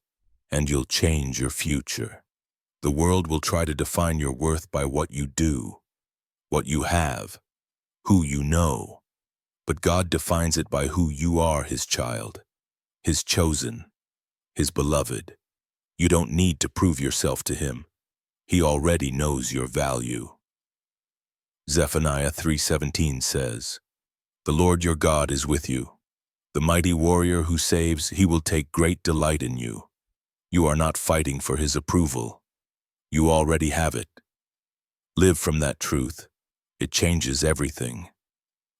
and you'll change your future. The world will try to define your worth by what you do, what you have, who you know. But God defines it by who you are, His child, His chosen, His beloved. You don't need to prove yourself to Him. He already knows your value. Zephaniah 3:17 says, The Lord your God is with you. The mighty warrior who saves, He will take great delight in you. You are not fighting for His approval. You already have it. Live from that truth. It changes everything.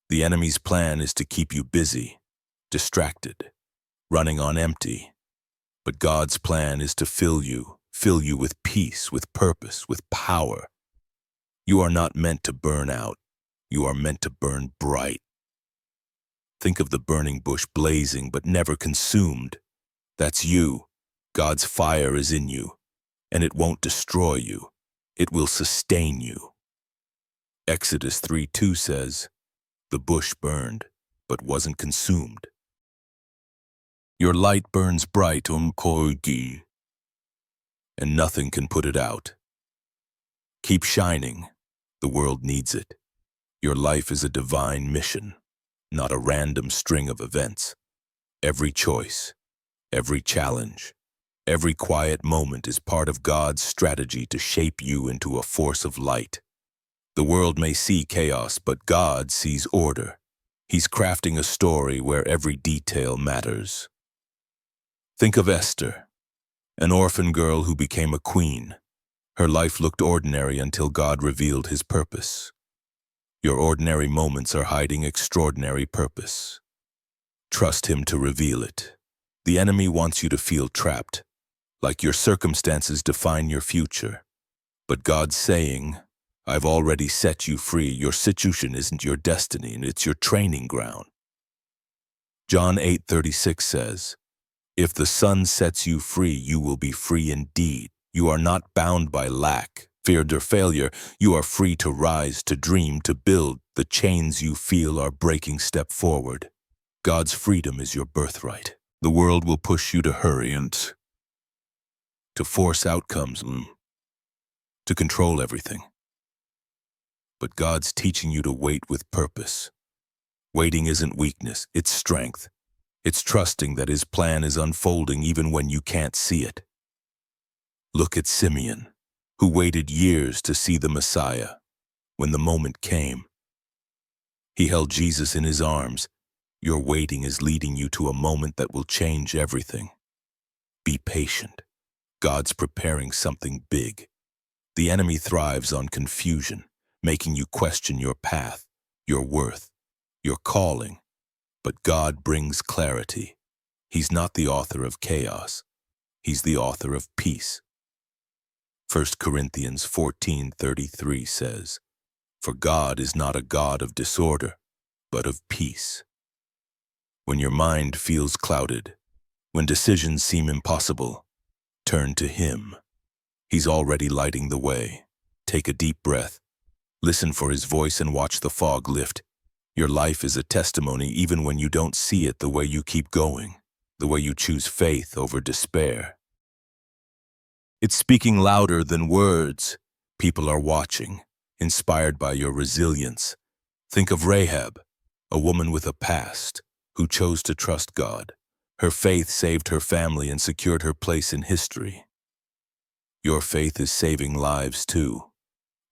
The enemy's plan is to keep you busy, distracted, running on empty. But God's plan is to fill you with peace, with purpose, with power. You are not meant to burn out. You are meant to burn bright. Think of the burning bush blazing but never consumed. That's you. God's fire is in you, and it won't destroy you. It will sustain you. Exodus 3:2 says, The bush burned, but wasn't consumed. Your light burns bright, Koigi, and nothing can put it out. Keep shining. The world needs it. Your life is a divine mission, not a random string of events. Every choice, every challenge, every quiet moment is part of God's strategy to shape you into a force of light. The world may see chaos, but God sees order. He's crafting a story where every detail matters. Think of Esther, an orphan girl who became a queen. Her life looked ordinary until God revealed his purpose. Your ordinary moments are hiding extraordinary purpose. Trust him to reveal it. The enemy wants you to feel trapped, like your circumstances define your future. But God's saying, I've already set you free. Your situation isn't your destiny, and it's your training ground. John 8:36 says, if the Son sets you free, you will be free indeed. You are not bound by lack, fear, or failure. You are free to rise, to dream, to build. The chains you feel are breaking. Step forward. God's freedom is your birthright. The world will push you to hurry and to force outcomes, to control everything. But God's teaching you to wait with purpose. Waiting isn't weakness, it's strength. It's trusting that his plan is unfolding even when you can't see it. Look at Simeon, who waited years to see the Messiah. When the moment came, he held Jesus in his arms. Your waiting is leading you to a moment that will change everything. Be patient. God's preparing something big. The enemy thrives on confusion, making you question your path, your worth, your calling. But God brings clarity. He's not the author of chaos. He's the author of peace. 1 Corinthians 14:33 says, for God is not a God of disorder, but of peace. When your mind feels clouded, when decisions seem impossible, turn to him. He's already lighting the way. Take a deep breath. Listen for his voice and watch the fog lift. Your life is a testimony even when you don't see it, the way you keep going, the way you choose faith over despair. It's speaking louder than words. People are watching, inspired by your resilience. Think of Rahab, a woman with a past, who chose to trust God. Her faith saved her family and secured her place in history. Your faith is saving lives too.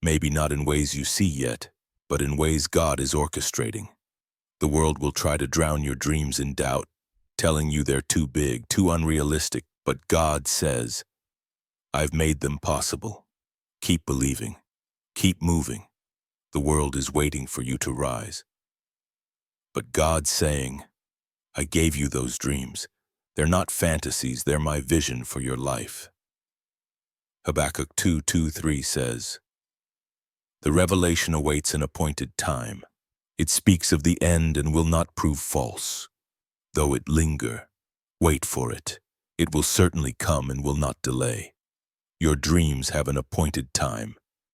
Maybe not in ways you see yet, but in ways God is orchestrating. The world will try to drown your dreams in doubt, telling you they're too big, too unrealistic, but God says, I've made them possible. Keep believing. Keep moving. The world is waiting for you to rise. But God's saying, I gave you those dreams. They're not fantasies, they're my vision for your life. Habakkuk 2:2-3 says, the revelation awaits an appointed time. It speaks of the end and will not prove false. Though it linger, wait for it. It will certainly come and will not delay. Your dreams have an appointed time.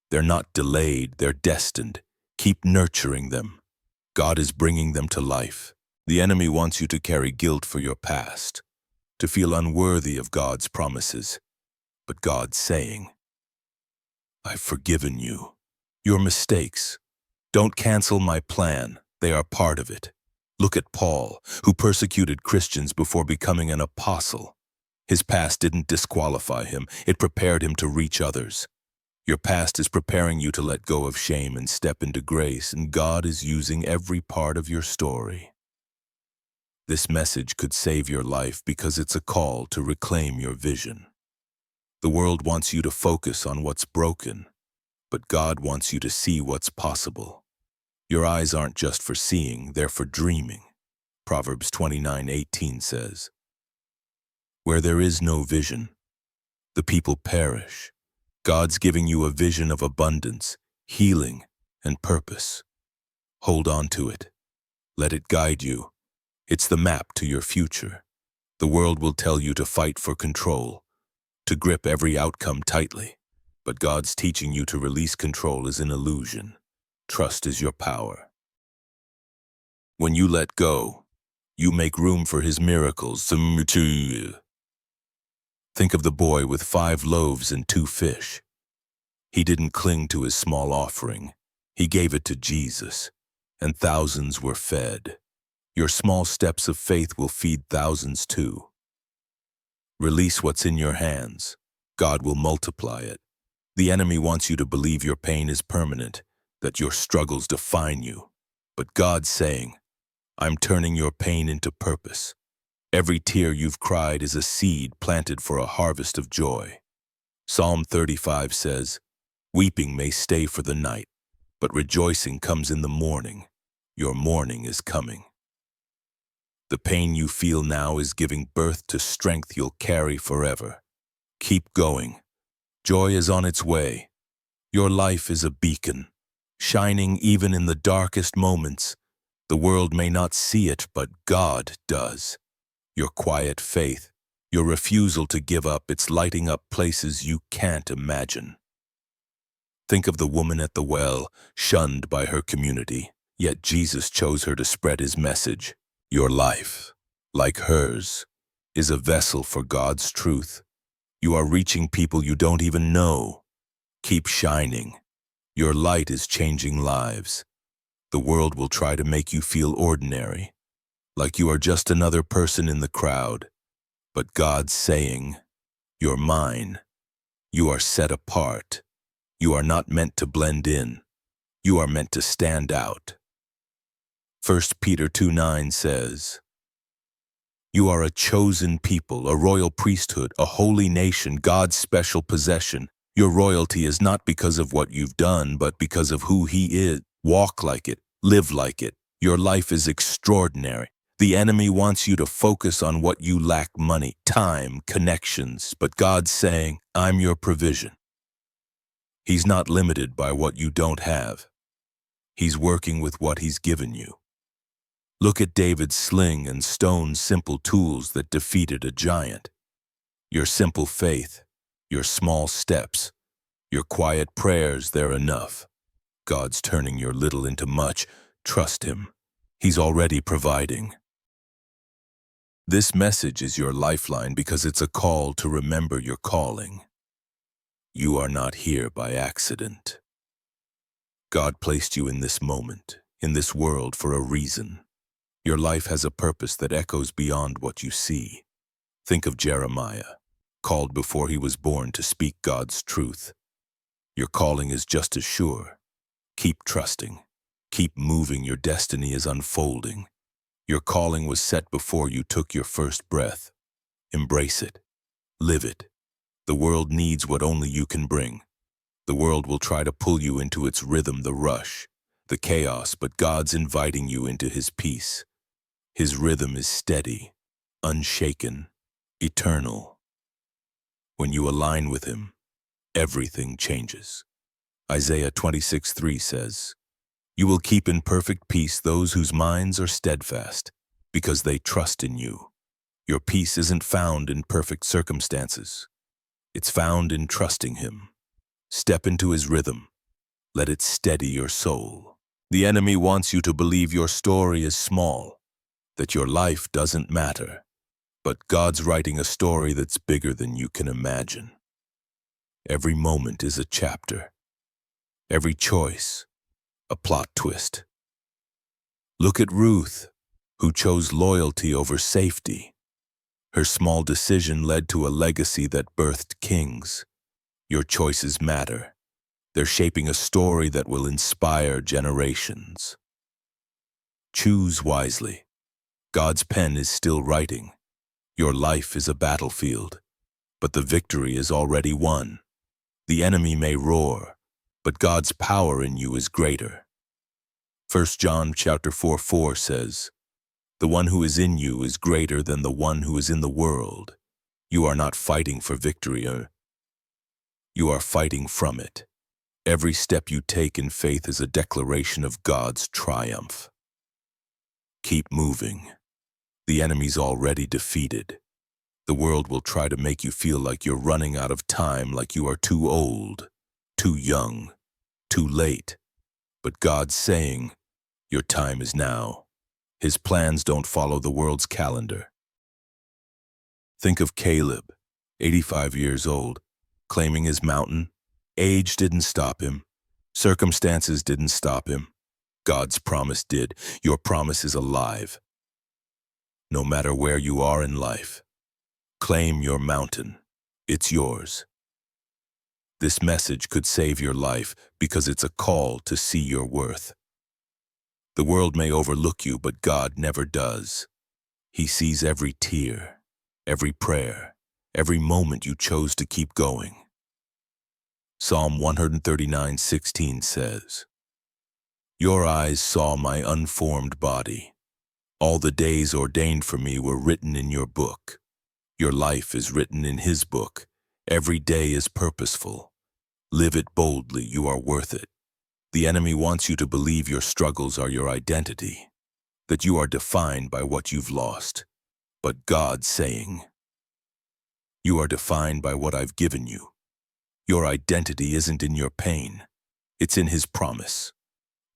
They're not delayed, they're destined. Keep nurturing them. God is bringing them to life. The enemy wants you to carry guilt for your past, to feel unworthy of God's promises. But God's saying, I've forgiven you. Your mistakes. Don't cancel my plan. They are part of it. Look at Paul, who persecuted Christians before becoming an apostle. His past didn't disqualify him. It prepared him to reach others. Your past is preparing you to let go of shame and step into grace, and God is using every part of your story. This message could save your life because it's a call to reclaim your vision. The world wants you to focus on what's broken, but God wants you to see what's possible. Your eyes aren't just for seeing, they're for dreaming. Proverbs 29:18 says, where there is no vision, the people perish. God's giving you a vision of abundance, healing, and purpose. Hold on to it. Let it guide you. It's the map to your future. The world will tell you to fight for control, to grip every outcome tightly. But God's teaching you to release control is an illusion. Trust is your power. When you let go, you make room for his miracles. Think of the boy with 5 loaves and 2 fish. He didn't cling to his small offering. He gave it to Jesus, and thousands were fed. Your small steps of faith will feed thousands too. Release what's in your hands. God will multiply it. The enemy wants you to believe your pain is permanent, that your struggles define you. But God's saying, I'm turning your pain into purpose. Every tear you've cried is a seed planted for a harvest of joy. Psalm 35 says, weeping may stay for the night, but rejoicing comes in the morning. Your morning is coming. The pain you feel now is giving birth to strength you'll carry forever. Keep going. Joy is on its way. Your life is a beacon, shining even in the darkest moments. The world may not see it, but God does. Your quiet faith, your refusal to give up, it's lighting up places you can't imagine. Think of the woman at the well, shunned by her community, yet Jesus chose her to spread his message. Your life, like hers, is a vessel for God's truth. You are reaching people you don't even know. Keep shining. Your light is changing lives. The world will try to make you feel ordinary, like you are just another person in the crowd. But God's saying, you're mine. You are set apart. You are not meant to blend in. You are meant to stand out. 1 Peter 2:9 says, you are a chosen people, a royal priesthood, a holy nation, God's special possession. Your royalty is not because of what you've done, but because of who He is. Walk like it, live like it. Your life is extraordinary. The enemy wants you to focus on what you lack: money, time, connections. But God's saying, I'm your provision. He's not limited by what you don't have. He's working with what He's given you. Look at David's sling and stone, simple tools that defeated a giant. Your simple faith, your small steps, your quiet prayers, they're enough. God's turning your little into much. Trust Him. He's already providing. This message is your lifeline because it's a call to remember your calling. You are not here by accident. God placed you in this moment, in this world, for a reason. Your life has a purpose that echoes beyond what you see. Think of Jeremiah, called before he was born to speak God's truth. Your calling is just as sure. Keep trusting. Keep moving. Your destiny is unfolding. Your calling was set before you took your first breath. Embrace it. Live it. The world needs what only you can bring. The world will try to pull you into its rhythm, the rush, the chaos, but God's inviting you into His peace. His rhythm is steady, unshaken, eternal. When you align with Him, everything changes. Isaiah 26:3 says, you will keep in perfect peace those whose minds are steadfast, because they trust in you. Your peace isn't found in perfect circumstances. It's found in trusting Him. Step into His rhythm. Let it steady your soul. The enemy wants you to believe your story is small, that your life doesn't matter. But God's writing a story that's bigger than you can imagine. Every moment is a chapter. Every choice, a plot twist. Look at Ruth, who chose loyalty over safety. Her small decision led to a legacy that birthed kings. Your choices matter. They're shaping a story that will inspire generations. Choose wisely. God's pen is still writing. Your life is a battlefield, but the victory is already won. The enemy may roar, but God's power in you is greater. 1 John chapter 4:4 says, the one who is in you is greater than the one who is in the world. You are not fighting for victory, you are fighting from it. Every step you take in faith is a declaration of God's triumph. Keep moving. The enemy's already defeated. The world will try to make you feel like you're running out of time, like you are too old, too young, too late. But God's saying, your time is now. His plans don't follow the world's calendar. Think of Caleb, 85 years old, claiming his mountain. Age didn't stop him. Circumstances didn't stop him. God's promise did. Your promise is alive. No matter where you are in life, claim your mountain. It's yours. This message could save your life because it's a call to see your worth. The world may overlook you, but God never does. He sees every tear, every prayer, every moment you chose to keep going. Psalm 139:16 says, "Your eyes saw my unformed body. All the days ordained for me were written in your book. Your life is written in His book. Every day is purposeful. Live it boldly, you are worth it." The enemy wants you to believe your struggles are your identity, that you are defined by what you've lost. But God's saying, "You are defined by what I've given you." Your identity isn't in your pain. It's in His promise.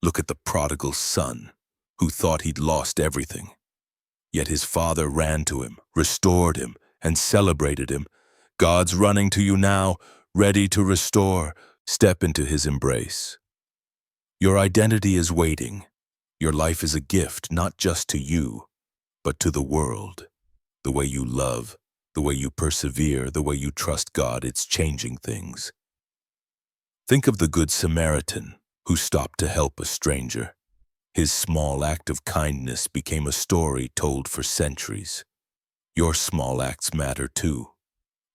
Look at the prodigal son, who thought he'd lost everything. Yet his father ran to him, restored him, and celebrated him. God's running to you now, ready to restore. Step into His embrace. Your identity is waiting. Your life is a gift, not just to you, but to the world. The way you love, the way you persevere, the way you trust God, it's changing things. Think of the Good Samaritan who stopped to help a stranger. His small act of kindness became a story told for centuries. Your small acts matter too.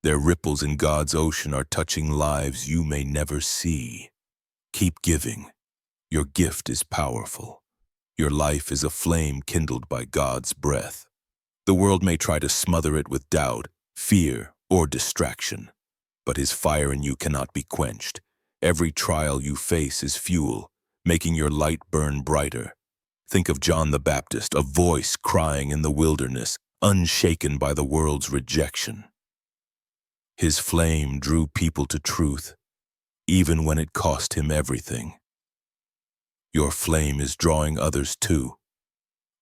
Their ripples in God's ocean are touching lives you may never see. Keep giving. Your gift is powerful. Your life is a flame kindled by God's breath. The world may try to smother it with doubt, fear, or distraction, but His fire in you cannot be quenched. Every trial you face is fuel, making your light burn brighter. Think of John the Baptist, a voice crying in the wilderness, unshaken by the world's rejection. His flame drew people to truth, even when it cost him everything. Your flame is drawing others too.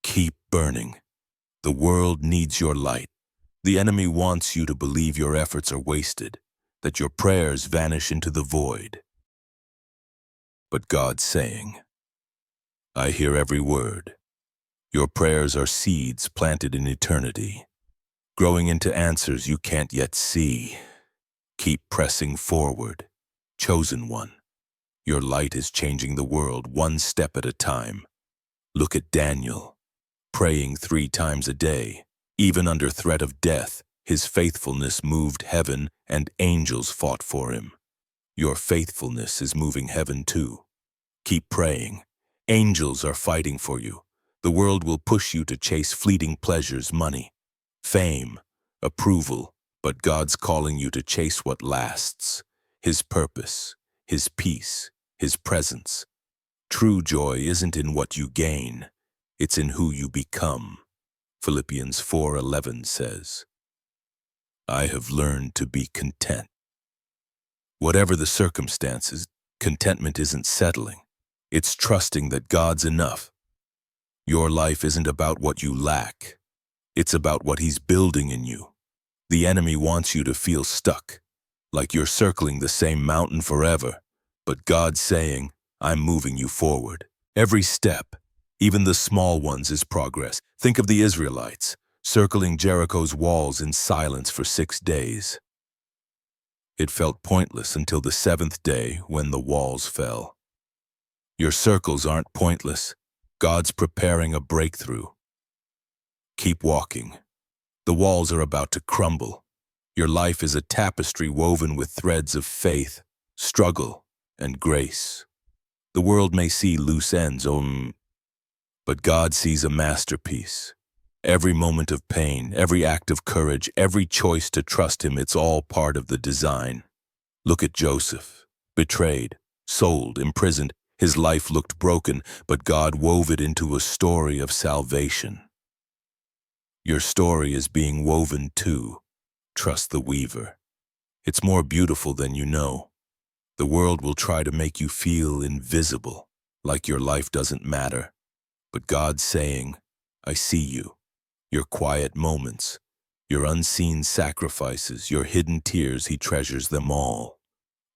Keep burning. The world needs your light. The enemy wants you to believe your efforts are wasted, that your prayers vanish into the void. But God's saying, "I hear every word. Your prayers are seeds planted in eternity, growing into answers you can't yet see. Keep pressing forward, chosen one. Your light is changing the world one step at a time. Look at Daniel, praying 3 times a day. Even under threat of death, his faithfulness moved heaven and angels fought for him. Your faithfulness is moving heaven too. Keep praying. Angels are fighting for you. The world will push you to chase fleeting pleasures, money, fame, approval, but God's calling you to chase what lasts. His purpose, His peace, His presence. True joy isn't in what you gain, it's in who you become. Philippians 4:11 says, "I have learned to be content." Whatever the circumstances, contentment isn't settling. It's trusting that God's enough. Your life isn't about what you lack. It's about what He's building in you. The enemy wants you to feel stuck, like you're circling the same mountain forever. But God's saying, "I'm moving you forward." Every step, even the small ones, is progress. Think of the Israelites, circling Jericho's walls in silence for 6 days. It felt pointless until the 7th day when the walls fell. Your circles aren't pointless. God's preparing a breakthrough. Keep walking. The walls are about to crumble. Your life is a tapestry woven with threads of faith, struggle, and grace. The world may see loose ends, but God sees a masterpiece. Every moment of pain, every act of courage, every choice to trust Him, it's all part of the design. Look at Joseph, betrayed, sold, imprisoned. His life looked broken, but God wove it into a story of salvation. Your story is being woven too. Trust the weaver. It's more beautiful than you know. The world will try to make you feel invisible, like your life doesn't matter. But God's saying, "I see you. Your quiet moments, your unseen sacrifices, your hidden tears, He treasures them all."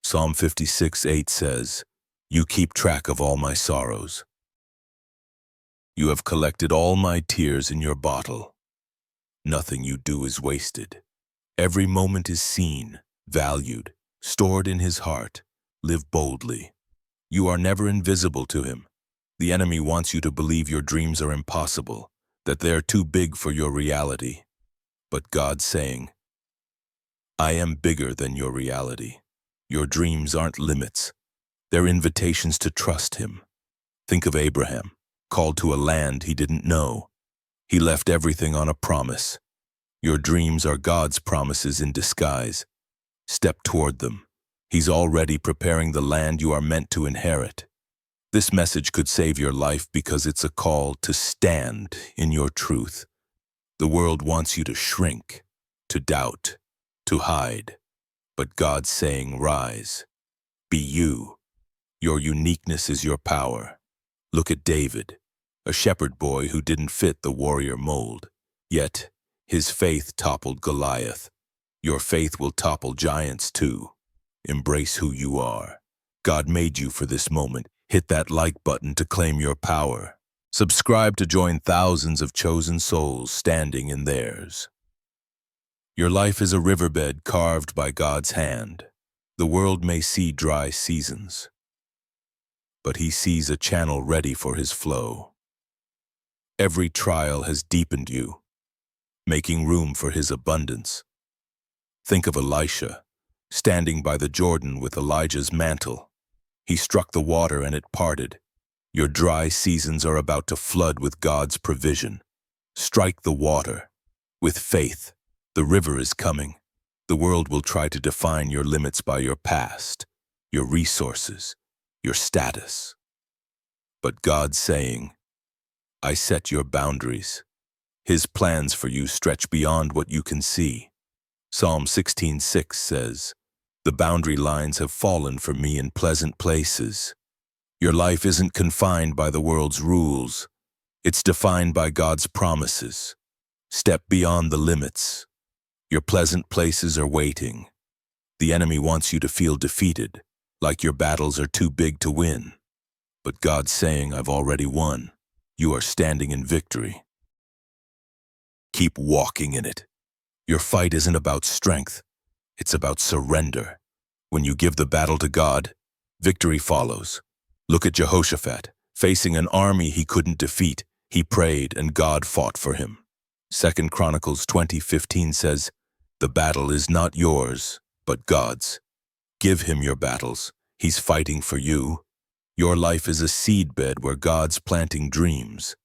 Psalm 56:8 says, You keep track of all my sorrows. You have collected all my tears in your bottle. Nothing you do is wasted. Every moment is seen, valued, stored in his heart. Live boldly. You are never invisible to him. The enemy wants you to believe your dreams are impossible, that they're too big for your reality. But God's saying, I am bigger than your reality. Your dreams aren't limits. They're invitations to trust him. Think of Abraham, called to a land he didn't know. He left everything on a promise. Your dreams are God's promises in disguise. Step toward them. He's already preparing the land you are meant to inherit. This message could save your life because it's a call to stand in your truth. The world wants you to shrink, to doubt, to hide. But God's saying, rise. Be you. Your uniqueness is your power. Look at David, a shepherd boy who didn't fit the warrior mold. Yet, his faith toppled Goliath. Your faith will topple giants too. Embrace who you are. God made you for this moment. Hit that like button to claim your power. Subscribe to join thousands of chosen souls standing in theirs. Your life is a riverbed carved by God's hand. The world may see dry seasons, but he sees a channel ready for his flow. Every trial has deepened you, making room for his abundance. Think of Elisha, standing by the Jordan with Elijah's mantle. He struck the water and it parted. Your dry seasons are about to flood with God's provision. Strike the water. With faith, the river is coming. The world will try to define your limits by your past, your resources, your status. But God's saying, I set your boundaries. His plans for you stretch beyond what you can see. Psalm 16:6 says, the boundary lines have fallen for me in pleasant places. Your life isn't confined by the world's rules. It's defined by God's promises. Step beyond the limits. Your pleasant places are waiting. The enemy wants you to feel defeated, like your battles are too big to win. But God's saying, I've already won. You are standing in victory. Keep walking in it. Your fight isn't about strength. It's about surrender. When you give the battle to God, victory follows. Look at Jehoshaphat. Facing an army he couldn't defeat, he prayed and God fought for him. 2 Chronicles 20:15 says, the battle is not yours, but God's. Give him your battles. He's fighting for you. Your life is a seedbed where God's planting dreams,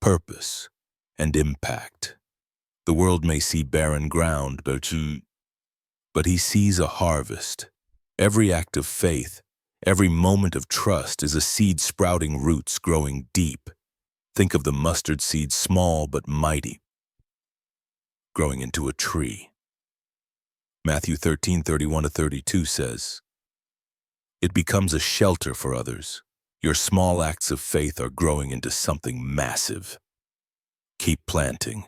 purpose, and impact. The world may see barren ground, but he sees a harvest. Every act of faith, every moment of trust is a seed sprouting roots growing deep. Think of the mustard seed, small but mighty, growing into a tree. Matthew 13:31-32 says, it becomes a shelter for others. Your small acts of faith are growing into something massive. Keep planting.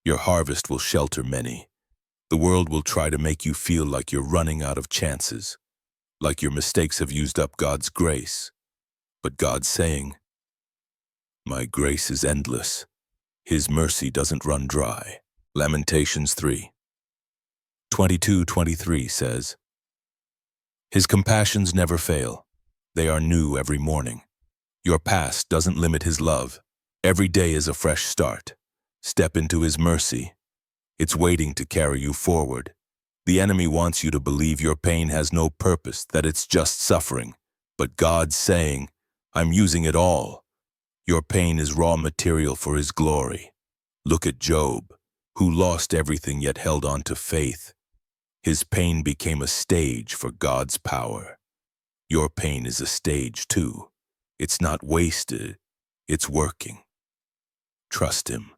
Your harvest will shelter many. The world will try to make you feel like you're running out of chances, like your mistakes have used up God's grace. But God's saying, my grace is endless. His mercy doesn't run dry. Lamentations 3:22-23 says, his compassions never fail. They are new every morning. Your past doesn't limit his love. Every day is a fresh start. Step into his mercy. It's waiting to carry you forward. The enemy wants you to believe your pain has no purpose, that it's just suffering. But God's saying, I'm using it all. Your pain is raw material for his glory. Look at Job, who lost everything yet held on to faith. His pain became a stage for God's power. Your pain is a stage too. It's not wasted, it's working. Trust him.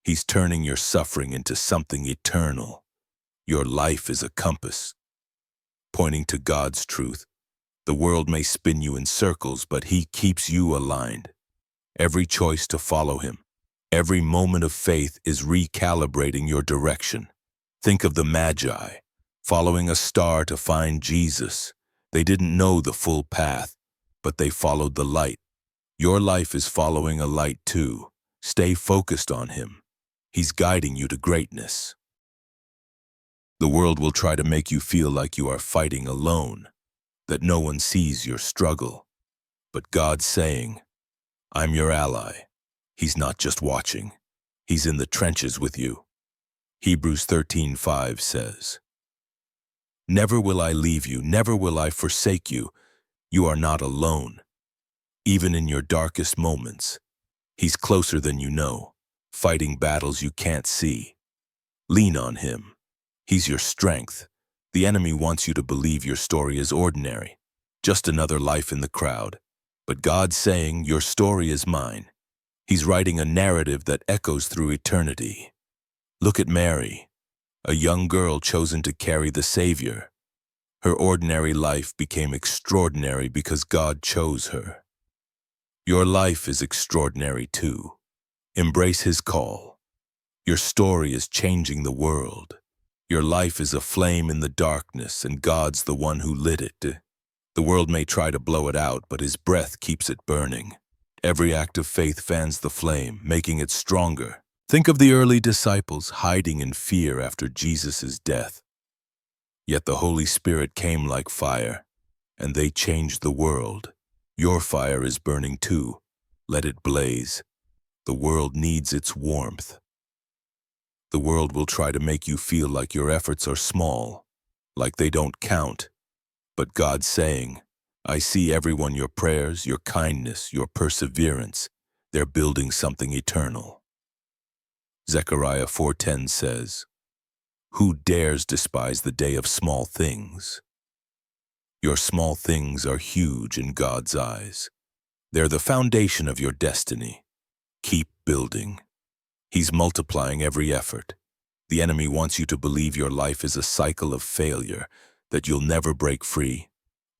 He's turning your suffering into something eternal. Your life is a compass, pointing to God's truth. The world may spin you in circles, but he keeps you aligned. Every choice to follow him, every moment of faith is recalibrating your direction. Think of the Magi, following a star to find Jesus. They didn't know the full path, but they followed the light. Your life is following a light too. Stay focused on him. He's guiding you to greatness. The world will try to make you feel like you are fighting alone, that no one sees your struggle. But God's saying, I'm your ally. He's not just watching. He's in the trenches with you. Hebrews 13:5 says, Never will I leave you, never will I forsake you. You are not alone. Even in your darkest moments, he's closer than you know, fighting battles you can't see. Lean on him. He's your strength. The enemy wants you to believe your story is ordinary, just another life in the crowd. But God's saying, your story is mine. He's writing a narrative that echoes through eternity. Look at Mary, a young girl chosen to carry the Savior. Her ordinary life became extraordinary because God chose her. Your life is extraordinary too. Embrace his call. Your story is changing the world. Your life is a flame in the darkness, and God's the one who lit it. The world may try to blow it out, but his breath keeps it burning. Every act of faith fans the flame, making it stronger. Think of the early disciples hiding in fear after Jesus' death. Yet the Holy Spirit came like fire, and they changed the world. Your fire is burning too. Let it blaze. The world needs its warmth. The world will try to make you feel like your efforts are small, like they don't count. But God's saying, I see everyone, your prayers, your kindness, your perseverance. They're building something eternal. Zechariah 4:10 says, Who dares despise the day of small things? Your small things are huge in God's eyes. They're the foundation of your destiny. Keep building. He's multiplying every effort. The enemy wants you to believe your life is a cycle of failure, that you'll never break free.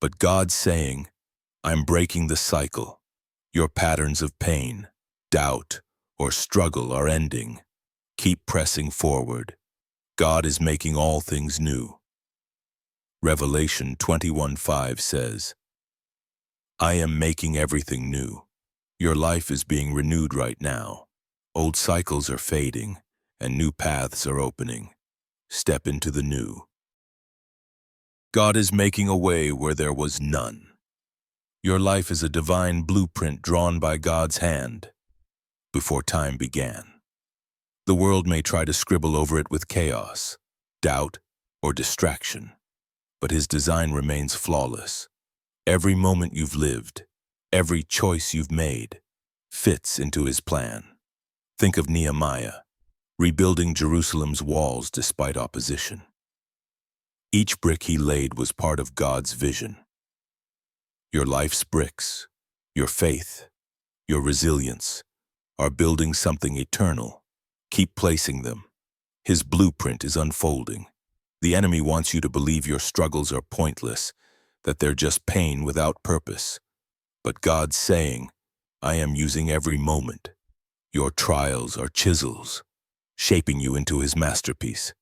But God's saying, I'm breaking the cycle. Your patterns of pain, doubt, or struggle are ending. Keep pressing forward. God is making all things new. Revelation 21:5 says, I am making everything new. Your life is being renewed right now. Old cycles are fading, and new paths are opening. Step into the new. God is making a way where there was none. Your life is a divine blueprint drawn by God's hand before time began. The world may try to scribble over it with chaos, doubt, or distraction, but his design remains flawless. Every moment you've lived, every choice you've made, fits into his plan. Think of Nehemiah, rebuilding Jerusalem's walls despite opposition. Each brick he laid was part of God's vision. Your life's bricks, your faith, your resilience, are building something eternal. Keep placing them. His blueprint is unfolding. The enemy wants you to believe your struggles are pointless, that they're just pain without purpose. But God's saying, I am using every moment. Your trials are chisels, shaping you into his masterpiece.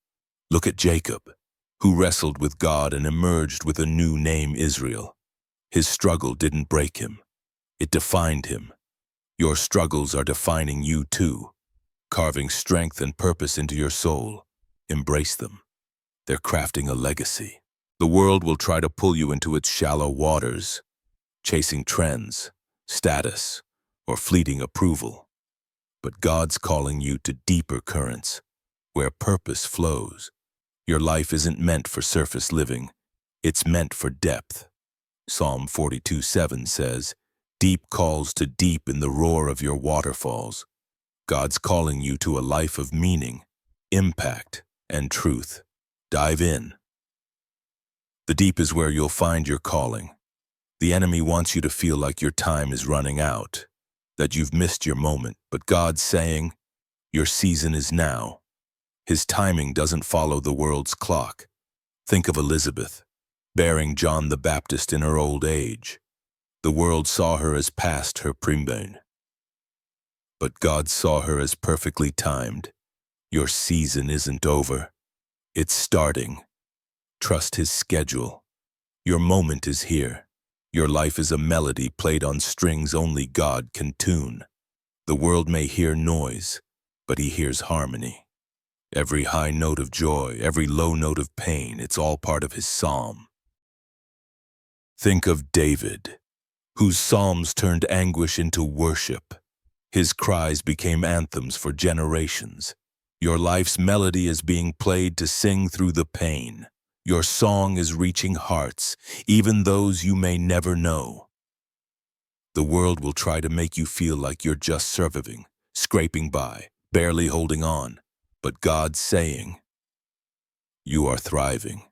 Look at Jacob, who wrestled with God and emerged with a new name, Israel. His struggle didn't break him. It defined him. Your struggles are defining you too, carving strength and purpose into your soul. Embrace them. They're crafting a legacy. The world will try to pull you into its shallow waters, chasing trends, status, or fleeting approval. But God's calling you to deeper currents, where purpose flows. Your life isn't meant for surface living. It's meant for depth. Psalm 42:7 says, Deep calls to deep in the roar of your waterfalls. God's calling you to a life of meaning, impact, and truth. Dive in. The deep is where you'll find your calling. The enemy wants you to feel like your time is running out, that you've missed your moment, but God's saying, your season is now. His timing doesn't follow the world's clock. Think of Elizabeth, bearing John the Baptist in her old age. The world saw her as past her prime. But God saw her as perfectly timed. Your season isn't over. It's starting. Trust his schedule. Your moment is here. Your life is a melody played on strings only God can tune. The world may hear noise, but he hears harmony. Every high note of joy, every low note of pain, it's all part of his psalm. Think of David, whose psalms turned anguish into worship. His cries became anthems for generations. Your life's melody is being played to sing through the pain. Your song is reaching hearts, even those you may never know. The world will try to make you feel like you're just surviving, scraping by, barely holding on. But God's saying, you are thriving.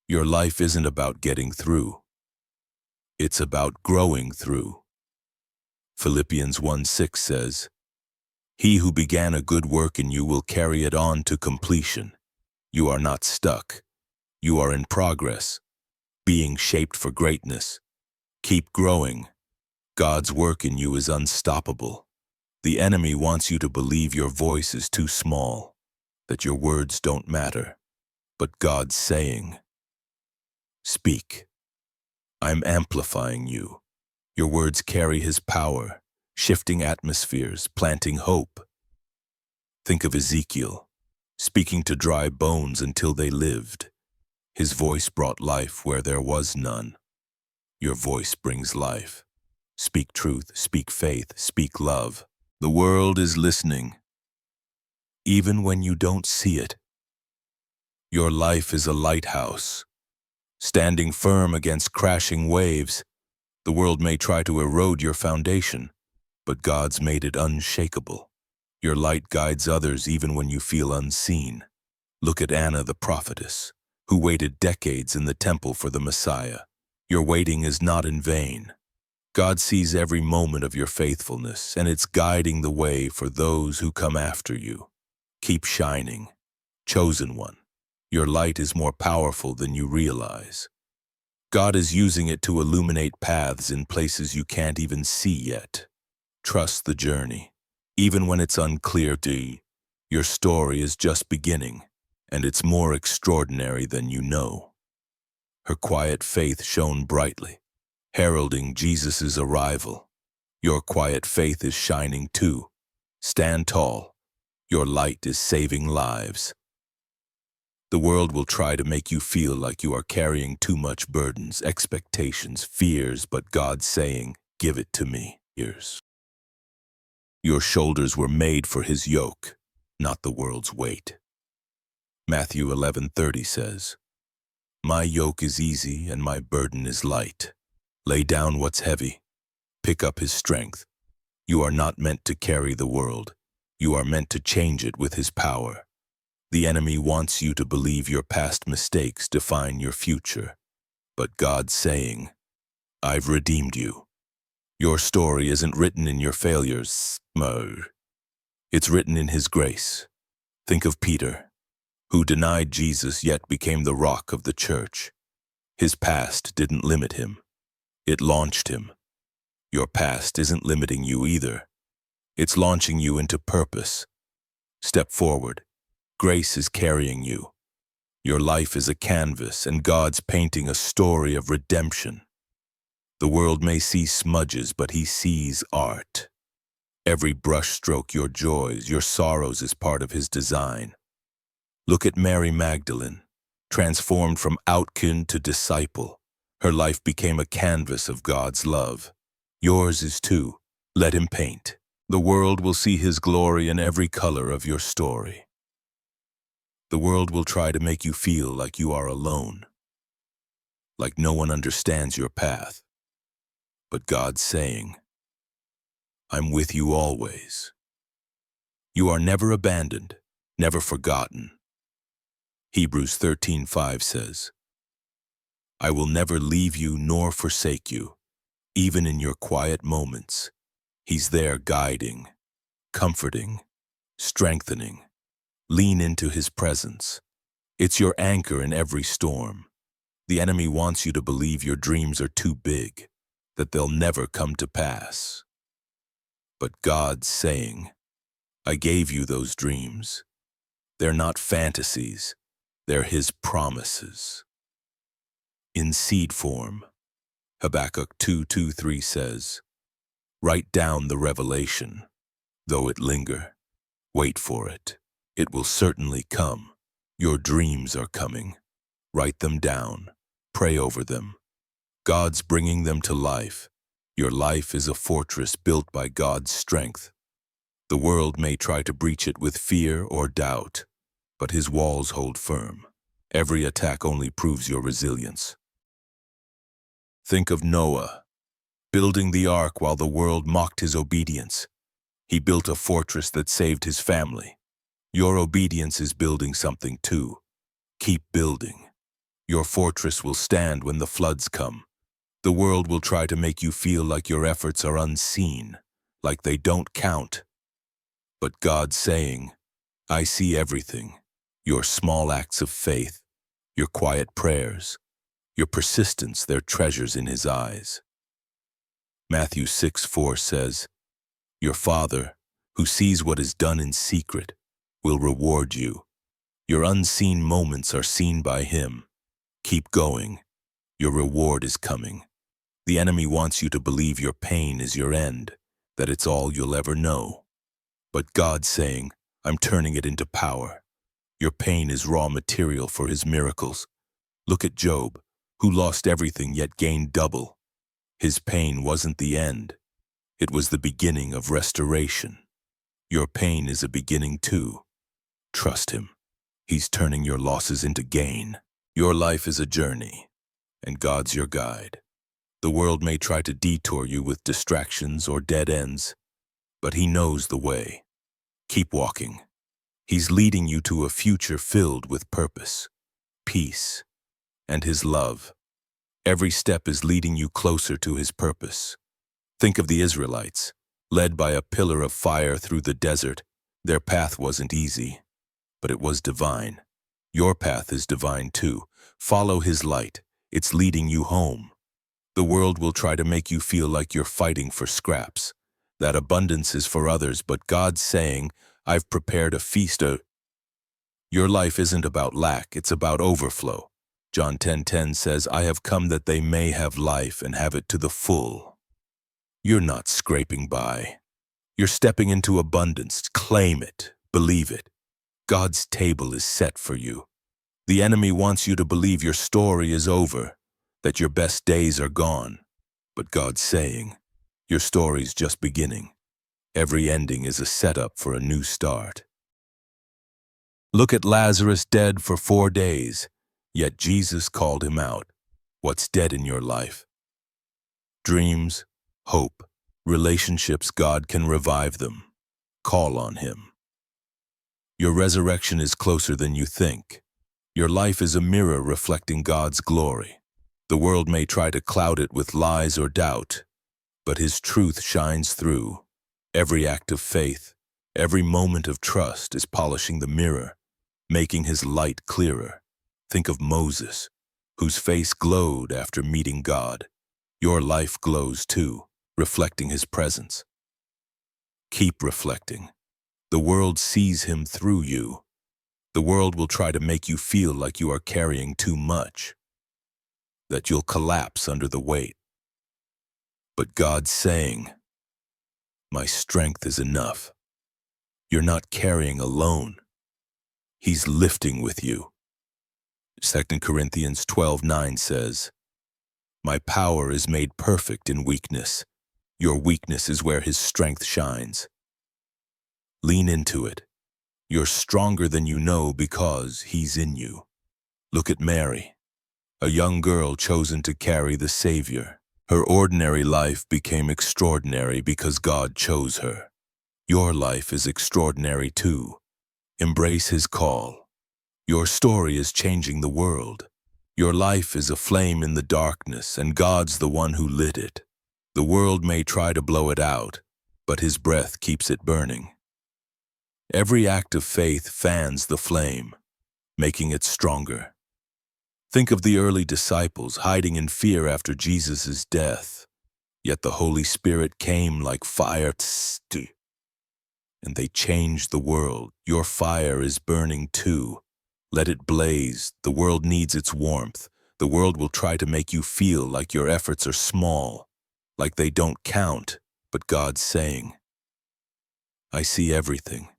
Your life isn't about getting through. It's about growing through. Philippians 1:6 says, he who began a good work in you will carry it on to completion. You are not stuck. You are in progress, being shaped for greatness. Keep growing. God's work in you is unstoppable. The enemy wants you to believe your voice is too small, that your words don't matter. But God's saying, speak. I'm amplifying you. Your words carry his power, shifting atmospheres, planting hope. Think of Ezekiel, speaking to dry bones until they lived. His voice brought life where there was none. Your voice brings life. Speak truth, speak faith, speak love. The world is listening, even when you don't see it. Your life is a lighthouse, standing firm against crashing waves. The world may try to erode your foundation, but God's made it unshakable. Your light guides others even when you feel unseen. Look at Anna the prophetess, who waited decades in the temple for the Messiah. Your waiting is not in vain. God sees every moment of your faithfulness, and it's guiding the way for those who come after you. Keep shining, chosen one. Your light is more powerful than you realize. God is using it to illuminate paths in places you can't even see yet. Trust the journey. Even when it's unclear to you, your story is just beginning, and it's more extraordinary than you know. Her quiet faith shone brightly, heralding Jesus' arrival. Your quiet faith is shining too. Stand tall. Your light is saving lives. The world will try to make you feel like you are carrying too much burdens, expectations, fears, but God's saying, give it to me. Your shoulders were made for his yoke, not the world's weight. Matthew 11:30 says, my yoke is easy and my burden is light. Lay down what's heavy. Pick up his strength. You are not meant to carry the world. You are meant to change it with his power. The enemy wants you to believe your past mistakes define your future. But God's saying, I've redeemed you. Your story isn't written in your failures. It's written in his grace. Think of Peter, who denied Jesus yet became the rock of the church. His past didn't limit him. It launched him. Your past isn't limiting you either. It's launching you into purpose. Step forward. Grace is carrying you. Your life is a canvas, and God's painting a story of redemption. The world may see smudges, but he sees art. Every brushstroke, your joys, your sorrows is part of his design. Look at Mary Magdalene, transformed from outcast to disciple. Her life became a canvas of God's love. Yours is too. Let him paint. The world will see his glory in every color of your story. The world will try to make you feel like you are alone, like no one understands your path. But God's saying, I'm with you always. You are never abandoned, never forgotten. Hebrews 13:5 says, I will never leave you nor forsake you, even in your quiet moments. He's there guiding, comforting, strengthening. Lean into his presence. It's your anchor in every storm. The enemy wants you to believe your dreams are too big, that they'll never come to pass. But God's saying, I gave you those dreams. They're not fantasies. They're his promises. In seed form, Habakkuk 2:2-3 says, "Write down the revelation, though it linger. Wait for it. It will certainly come. Your dreams are coming. Write them down. Pray over them. God's bringing them to life. Your life is a fortress built by God's strength. The world may try to breach it with fear or doubt, but His walls hold firm. Every attack only proves your resilience." Think of Noah, building the ark while the world mocked his obedience. He built a fortress that saved his family. Your obedience is building something too. Keep building. Your fortress will stand when the floods come. The world will try to make you feel like your efforts are unseen, like they don't count. But God's saying, "I see everything. Your small acts of faith, your quiet prayers, your persistence, they're treasures in His eyes." Matthew 6:4 says, "Your Father, who sees what is done in secret, will reward you. Your unseen moments are seen by Him. Keep going. Your reward is coming." The enemy wants you to believe your pain is your end, that it's all you'll ever know. But God's saying, "I'm turning it into power." Your pain is raw material for His miracles. Look at Job, who lost everything yet gained double. His pain wasn't the end. It was the beginning of restoration. Your pain is a beginning too. Trust Him. He's turning your losses into gain. Your life is a journey, and God's your guide. The world may try to detour you with distractions or dead ends, but He knows the way. Keep walking. He's leading you to a future filled with purpose, peace, and His love. Every step is leading you closer to His purpose. Think of the Israelites, led by a pillar of fire through the desert. Their path wasn't easy, but it was divine. Your path is divine too. Follow His light. It's leading you home. The world will try to make you feel like you're fighting for scraps, that abundance is for others, but God's saying, "I've prepared a feast." Your life isn't about lack, it's about overflow. John 10:10 says, "I have come that they may have life and have it to the full." You're not scraping by. You're stepping into abundance. Claim it. Believe it. God's table is set for you. The enemy wants you to believe your story is over, that your best days are gone. But God's saying, your story's just beginning. Every ending is a setup for a new start. Look at Lazarus, dead for 4 days, yet Jesus called him out. What's dead in your life? Dreams, hope, relationships. God can revive them. Call on Him. Your resurrection is closer than you think. Your life is a mirror reflecting God's glory. The world may try to cloud it with lies or doubt, but His truth shines through. Every act of faith, every moment of trust is polishing the mirror, making His light clearer. Think of Moses, whose face glowed after meeting God. Your life glows too, reflecting His presence. Keep reflecting. The world sees Him through you. The world will try to make you feel like you are carrying too much, that you'll collapse under the weight. But God's saying, "My strength is enough." You're not carrying alone. He's lifting with you. 2 Corinthians 12:9 says, "My power is made perfect in weakness." Your weakness is where His strength shines. Lean into it. You're stronger than you know because He's in you. Look at Mary, a young girl chosen to carry the Savior. Her ordinary life became extraordinary because God chose her. Your life is extraordinary too. Embrace His call. Your story is changing the world. Your life is a flame in the darkness, and God's the one who lit it. The world may try to blow it out, but His breath keeps it burning. Every act of faith fans the flame, making it stronger. Think of the early disciples hiding in fear after Jesus' death. Yet the Holy Spirit came like fire, and they changed the world. Your fire is burning too. Let it blaze. The world needs its warmth. The world will try to make you feel like your efforts are small, like they don't count, but God's saying, I see everything.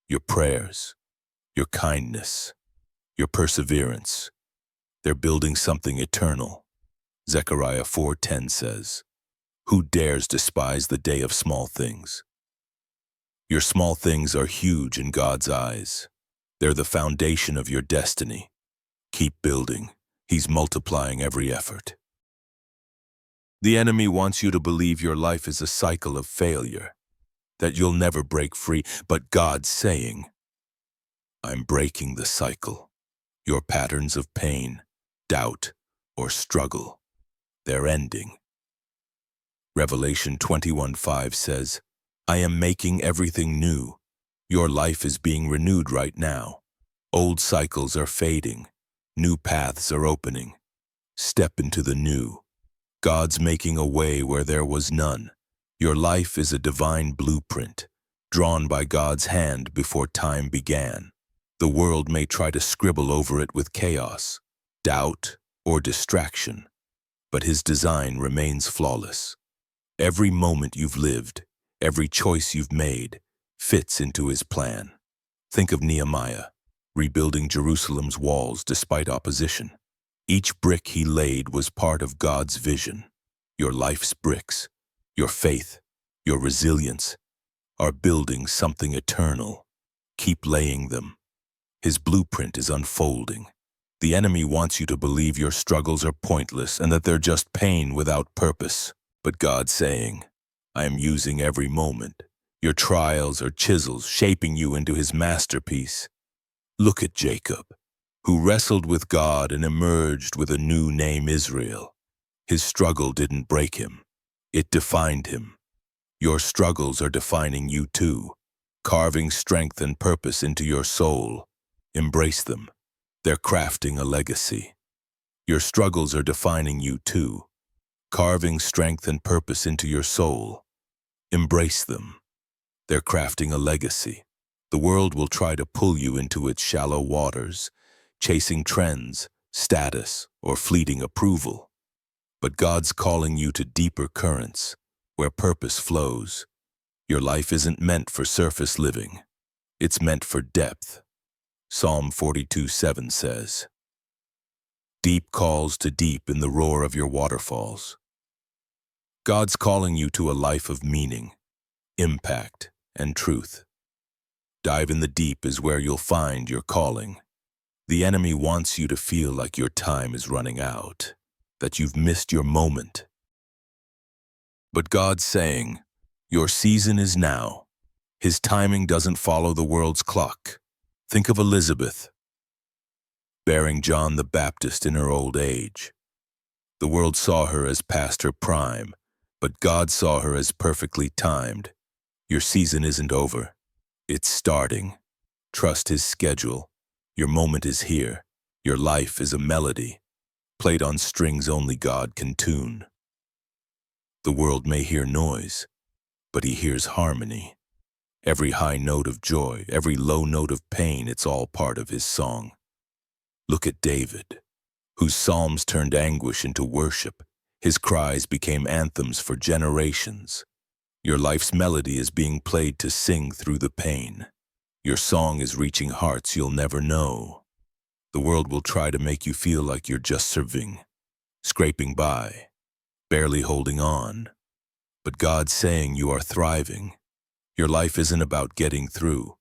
Your prayers, your kindness, your perseverance. They're building something eternal. Zechariah 4:10 says, Who dares despise the day of small things? Your small things are huge in God's eyes. They're the foundation of your destiny. Keep building. He's multiplying every effort. The enemy wants you to believe your life is a cycle of failure, that you'll never break free, but God's saying, I'm breaking the cycle. Your patterns of pain, doubt, or struggle, they're ending. Revelation 21:5 says, I am making everything new. Your life is being renewed right now. Old cycles are fading. New paths are opening. Step into the new. God's making a way where there was none. Your life is a divine blueprint, drawn by God's hand before time began. The world may try to scribble over it with chaos, doubt, or distraction, but His design remains flawless. Every moment you've lived, every choice you've made, fits into His plan. Think of Nehemiah, rebuilding Jerusalem's walls despite opposition. Each brick he laid was part of God's vision. Your life's bricks, your faith, your resilience, are building something eternal. Keep laying them. His blueprint is unfolding. The enemy wants you to believe your struggles are pointless and that they're just pain without purpose. But God's saying, I am using every moment. Your trials are chisels shaping you into His masterpiece. Look at Jacob, who wrestled with God and emerged with a new name, Israel. His struggle didn't break him. It defined him. Your struggles are defining you too, carving strength and purpose into your soul. Embrace them. They're crafting a legacy. Your struggles are defining you too, carving strength and purpose into your soul. Embrace them. They're crafting a legacy. The world will try to pull you into its shallow waters, chasing trends, status, or fleeting approval. But God's calling you to deeper currents, where purpose flows. Your life isn't meant for surface living. It's meant for depth. Psalm 42:7 says, Deep calls to deep in the roar of your waterfalls. God's calling you to a life of meaning, impact, and truth. Dive in the deep is where you'll find your calling. The enemy wants you to feel like your time is running out, that you've missed your moment. But God's saying, your season is now. His timing doesn't follow the world's clock. Think of Elizabeth, bearing John the Baptist in her old age. The world saw her as past her prime, but God saw her as perfectly timed. Your season isn't over. It's starting. Trust His schedule. Your moment is here. Your life is a melody, played on strings only God can tune. The world may hear noise, but He hears harmony. Every high note of joy, every low note of pain, it's all part of His song. Look at David, whose psalms turned anguish into worship. His cries became anthems for generations. Your life's melody is being played to sing through the pain. Your song is reaching hearts you'll never know. The world will try to make you feel like you're just surviving, scraping by, barely holding on. But God's saying you are thriving. Your life isn't about getting through.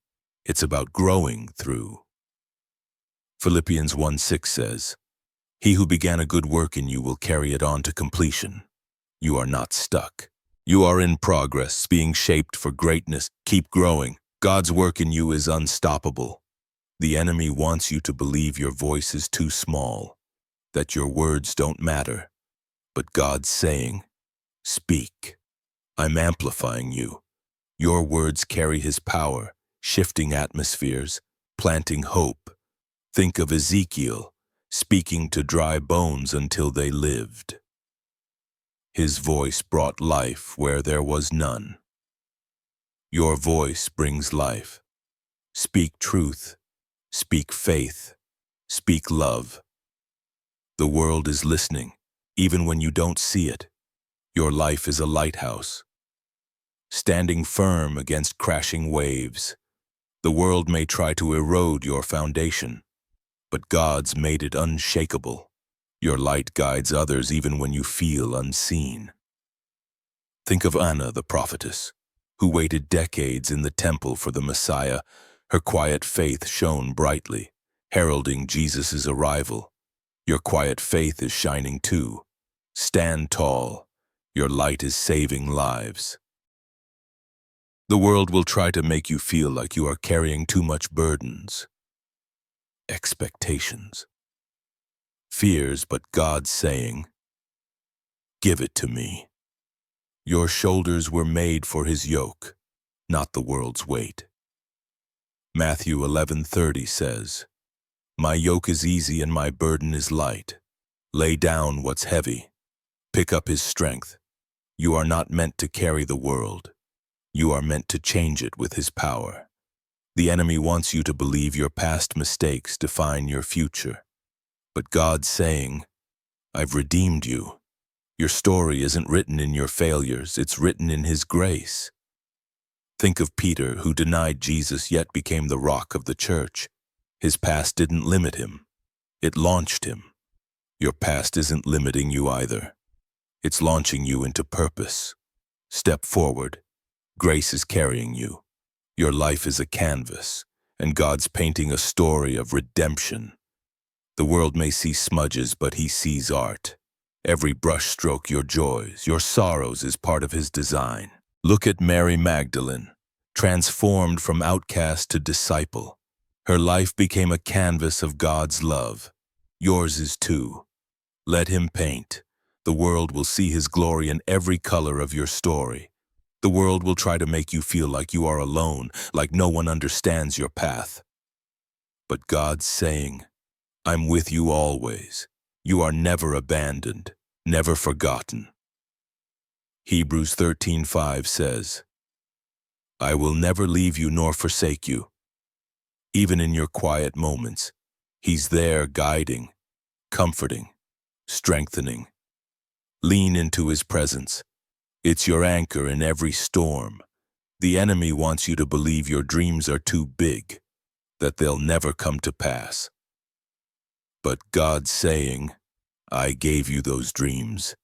It's about growing through. Philippians 1:6 says, He who began a good work in you will carry it on to completion. You are not stuck. You are in progress, being shaped for greatness. Keep growing. God's work in you is unstoppable. The enemy wants you to believe your voice is too small, that your words don't matter. But God's saying, speak. I'm amplifying you. Your words carry His power, shifting atmospheres, planting hope. Think of Ezekiel, speaking to dry bones until they lived. His voice brought life where there was none. Your voice brings life. Speak truth. Speak faith. Speak love. The world is listening, even when you don't see it. Your life is a lighthouse, standing firm against crashing waves. The world may try to erode your foundation, but God's made it unshakable. Your light guides others even when you feel unseen. Think of Anna, the prophetess, who waited decades in the temple for the Messiah. Her quiet faith shone brightly, heralding Jesus' arrival. Your quiet faith is shining too. Stand tall. Your light is saving lives. The world will try to make you feel like you are carrying too much burdens, expectations, fears, but God's saying, "Give it to me." Your shoulders were made for his yoke, not the world's weight. Matthew 11:30 says, "My yoke is easy and my burden is light." Lay down what's heavy. Pick up his strength. You are not meant to carry the world. You are meant to change it with his power. The enemy wants you to believe your past mistakes define your future. But God's saying, "I've redeemed you." Your story isn't written in your failures, it's written in his grace. Think of Peter, who denied Jesus yet became the rock of the church. His past didn't limit him. It launched him. Your past isn't limiting you either. It's launching you into purpose. Step forward. Grace is carrying you. Your life is a canvas, and God's painting a story of redemption. The world may see smudges, but he sees art. Every brushstroke, your joys, your sorrows is part of his design. Look at Mary Magdalene, transformed from outcast to disciple. Her life became a canvas of God's love. Yours is too. Let him paint. The world will see his glory in every color of your story. The world will try to make you feel like you are alone, like no one understands your path. But God's saying, "I'm with you always. You are never abandoned, never forgotten." Hebrews 13:5 says, "I will never leave you nor forsake you." Even in your quiet moments, he's there guiding, comforting, strengthening. Lean into his presence. It's your anchor in every storm. The enemy wants you to believe your dreams are too big, that they'll never come to pass. But God's saying, "I gave you those dreams.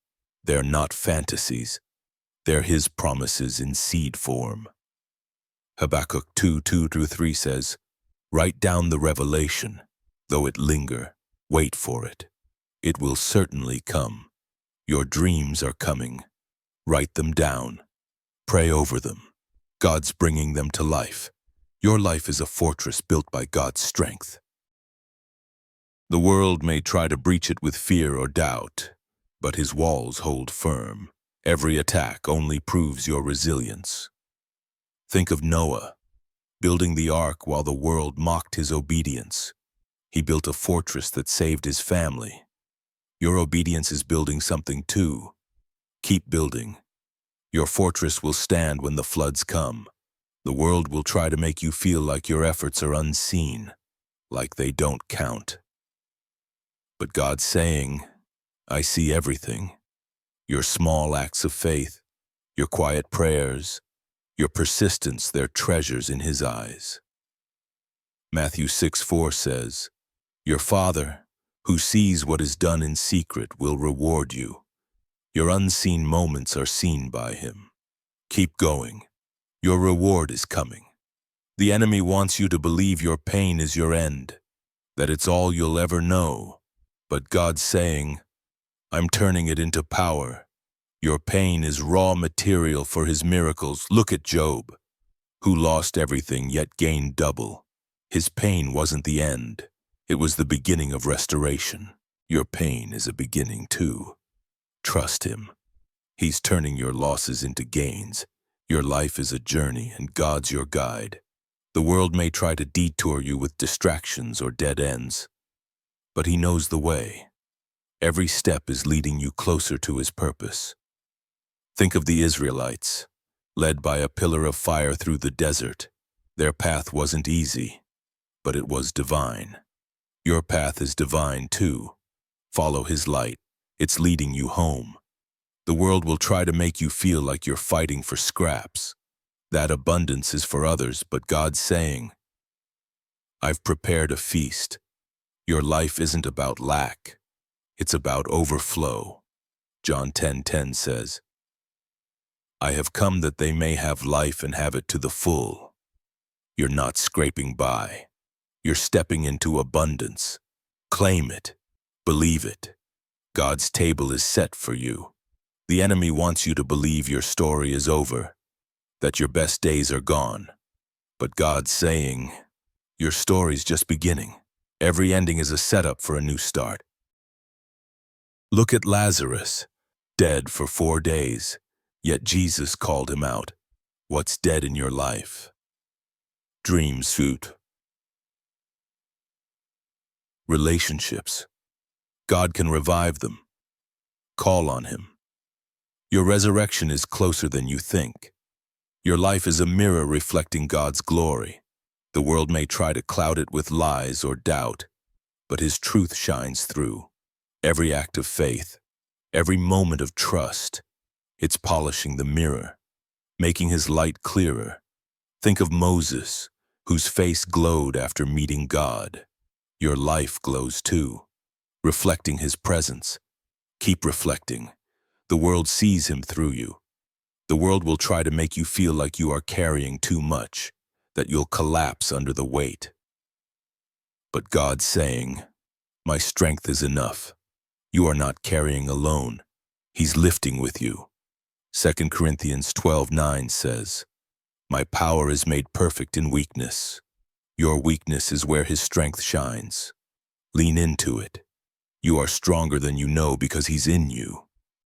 They're not fantasies. They're his promises in seed form." Habakkuk 2:2-3 says, "Write down the revelation. Though it linger, wait for it. It will certainly come. Your dreams are coming. Write them down. Pray over them. God's bringing them to life. Your life is a fortress built by God's strength." The world may try to breach it with fear or doubt, but his walls hold firm. Every attack only proves your resilience. Think of Noah, building the ark while the world mocked his obedience. He built a fortress that saved his family. Your obedience is building something too. Keep building. Your fortress will stand when the floods come. The world will try to make you feel like your efforts are unseen, like they don't count. But God's saying, "I see everything. Your small acts of faith, your quiet prayers, your persistence, they're treasures in his eyes." Matthew 6:4 says, "Your Father, who sees what is done in secret, will reward you." Your unseen moments are seen by him. Keep going. Your reward is coming. The enemy wants you to believe your pain is your end, that it's all you'll ever know. But God's saying, "I'm turning it into power." Your pain is raw material for his miracles. Look at Job, who lost everything yet gained double. His pain wasn't the end. It was the beginning of restoration. Your pain is a beginning too. Trust him. He's turning your losses into gains. Your life is a journey, and God's your guide. The world may try to detour you with distractions or dead ends, but he knows the way. Every step is leading you closer to his purpose. Think of the Israelites, led by a pillar of fire through the desert. Their path wasn't easy, but it was divine. Your path is divine too. Follow his light. It's leading you home. The world will try to make you feel like you're fighting for scraps. That abundance is for others, but God's saying, I've prepared a feast. Your life isn't about lack. It's about overflow. John 10:10 says, I have come that they may have life and have it to the full. You're not scraping by. You're stepping into abundance. Claim it. Believe it. God's table is set for you. The enemy wants you to believe your story is over, that your best days are gone. But God's saying, your story's just beginning. Every ending is a setup for a new start. Look at Lazarus, dead for 4 days, yet Jesus called him out. What's dead in your life? Dreams, food. Relationships. God can revive them. Call on him. Your resurrection is closer than you think. Your life is a mirror reflecting God's glory. The world may try to cloud it with lies or doubt, but his truth shines through. Every act of faith, every moment of trust, it's polishing the mirror, making his light clearer. Think of Moses, whose face glowed after meeting God. Your life glows too, reflecting his presence. Keep reflecting. The world sees him through you. The world will try to make you feel like you are carrying too much, that you'll collapse under the weight. But God's saying, my strength is enough. You are not carrying alone. He's lifting with you. 2 Corinthians 12:9 says, my power is made perfect in weakness. Your weakness is where his strength shines. Lean into it. You are stronger than you know because he's in you.